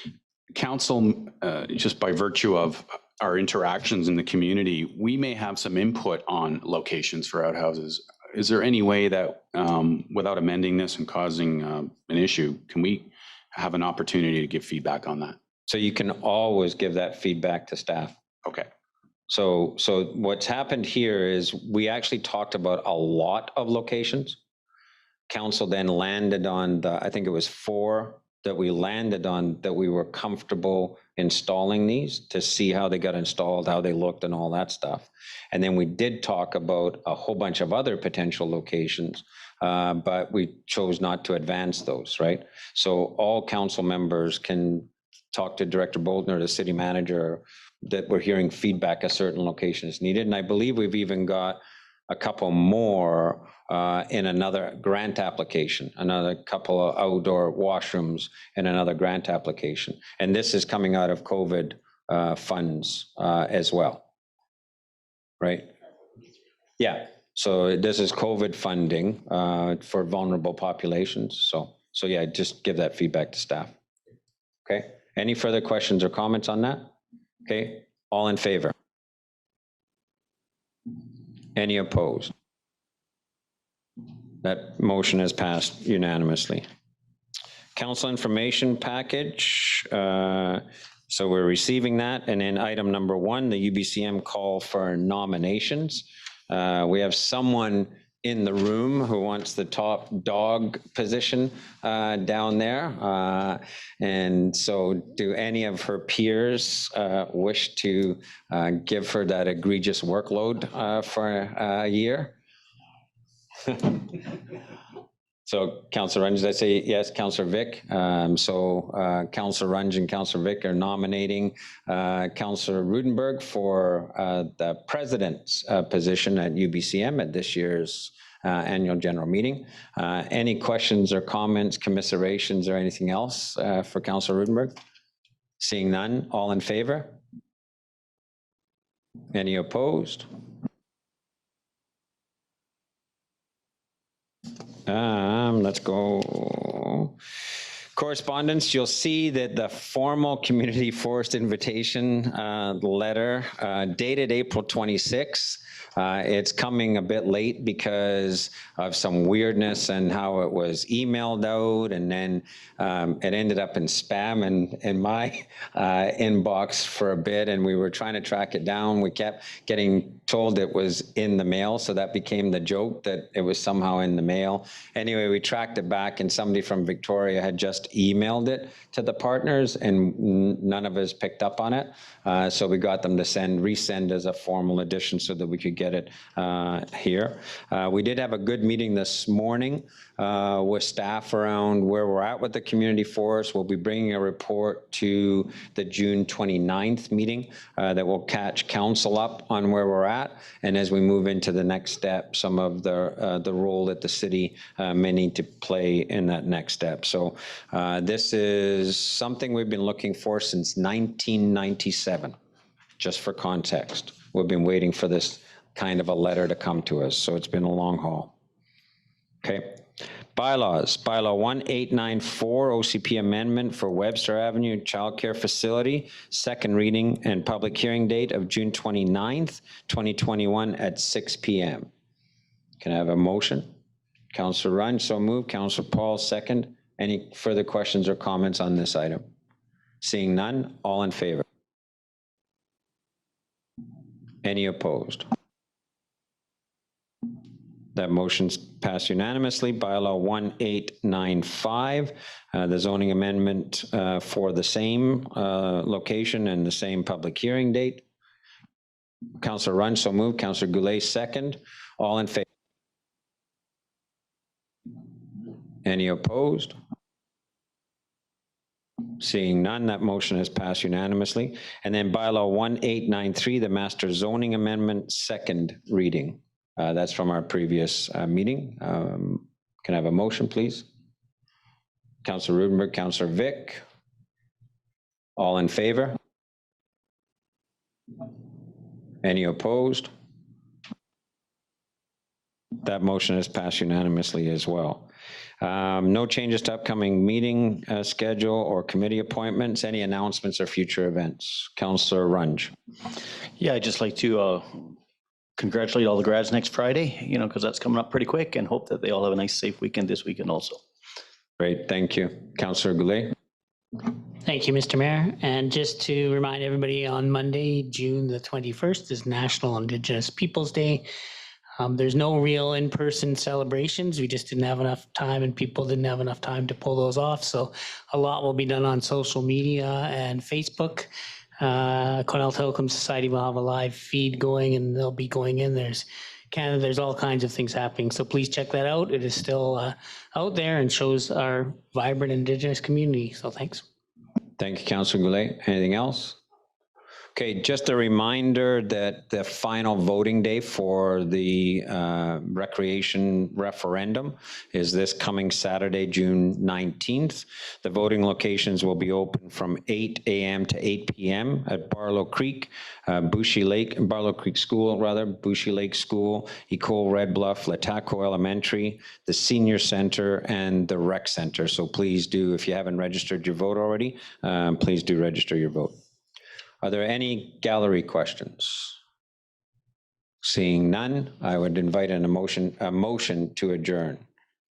council, just by virtue of our interactions in the community, we may have some input on locations for outhouses. Is there any way that without amending this and causing an issue, can we have an opportunity to give feedback on that? So you can always give that feedback to staff. Okay. So what's happened here is we actually talked about a lot of locations. Council then landed on I think it was 4 that we landed on that we were comfortable installing these to see how they got installed, how they looked and all that stuff. And then we did talk about a whole bunch of other potential locations, but we chose not to advance those, right? So all council members can talk to Director Bolton or the city manager that we're hearing feedback a certain location is needed. And I believe we've even got a couple more in another grant application, another couple of outdoor washrooms in another grant application. And this is coming out of COVID funds as well, right? Yeah, so this is COVID funding for vulnerable populations. So yeah, just give that feedback to staff. Okay, any further questions or comments on that? Okay, all in favor? Any opposed? That motion has passed unanimously. Council information package. So we're receiving that. And then item number 1, the UBCM call for nominations. We have someone in the room who wants the top dog position down there. And so do any of her peers wish to give her that egregious workload for a year? So Councillor Runge, did I say yes? Councillor Vic. So Councillor Runge and Councillor Vic are nominating Councillor Rudenberg for the president's position at UBCM at this year's annual general meeting. Any questions or comments, commiserations, or anything else for Councillor Rudenberg? Seeing none, all in favor? Any opposed? Let's go. Correspondence, you'll see that the formal community forest invitation letter dated April 26. It's coming a bit late because of some weirdness and how it was emailed out, and then it ended up in spam and in my inbox for a bit, and we were trying to track it down. We kept getting told it was in the mail, so that became the joke that it was somehow in the mail. Anyway, we tracked it back, and somebody from Victoria had just emailed it to the partners, and none of us picked up on it. So we got them to resend as a formal edition so that we could get it here. We did have a good meeting this morning with staff around where we're at with the community forest. We'll be bringing a report to the June 29th meeting that will catch council up on where we're at. And as we move into the next step, some of the role that the city may need to play in that next step. So this is something we've been looking for since 1997, just for context. We've been waiting for this kind of a letter to come to us, so it's been a long haul. Okay. Bylaws, Bylaw 1894, OCP amendment for Webster Avenue Childcare Facility, second reading and public hearing date of June 29th, 2021 at 6 p.m. Can I have a motion? Councillor Runge, so moved. Councillor Paul, second. Any further questions or comments on this item? Seeing none, all in favor? Any opposed? That motion's passed unanimously. Bylaw 1895, the zoning amendment for the same location and the same public hearing date. Councillor Runge, so moved. Councillor Goulet, second. All in favor? Any opposed? Seeing none, that motion has passed unanimously. And then Bylaw 1893, the master zoning amendment, second reading. That's from our previous meeting. Can I have a motion, please? Councillor Rudenberg, Councillor Vic. All in favor? Any opposed? That motion has passed unanimously as well. No changes to upcoming meeting schedule or committee appointments. Any announcements or future events? Councillor Runge. Yeah, I'd just like to congratulate all the grads next Friday, you know, because that's coming up pretty quick, and hope that they all have a nice, safe weekend this weekend also. Great, thank you. Councillor Goulet. Thank you, Mr. Mayor. And just to remind everybody, on Monday, June the 21st is National Indigenous Peoples Day. There's no real in-person celebrations. We just didn't have enough time, and people didn't have enough time to pull those off. So a lot will be done on social media and Facebook. Quesnel Telecom Society will have a live feed going, and they'll be going in. There's all kinds of things happening. So please check that out. It is still out there and shows our vibrant Indigenous community. So thanks. Thank you, Councillor Goulet. Anything else? Okay, just a reminder that the final voting day for the recreation referendum is this coming Saturday, June 19th. The voting locations will be open from 8 a.m. to 8 p.m. at Barlow Creek, Barlow Creek School, Bushy Lake School, Ecole Red Bluff, LHTAKO Elementary, the Senior Center, and the Rec Center. So please do, if you haven't registered your vote already, please do register your vote. Are there any gallery questions? Seeing none, I would invite a motion to adjourn,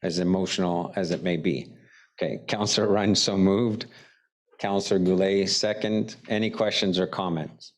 as emotional as it may be. Okay, Councillor Runge, so moved. Councillor Goulet, second. Any questions or comments?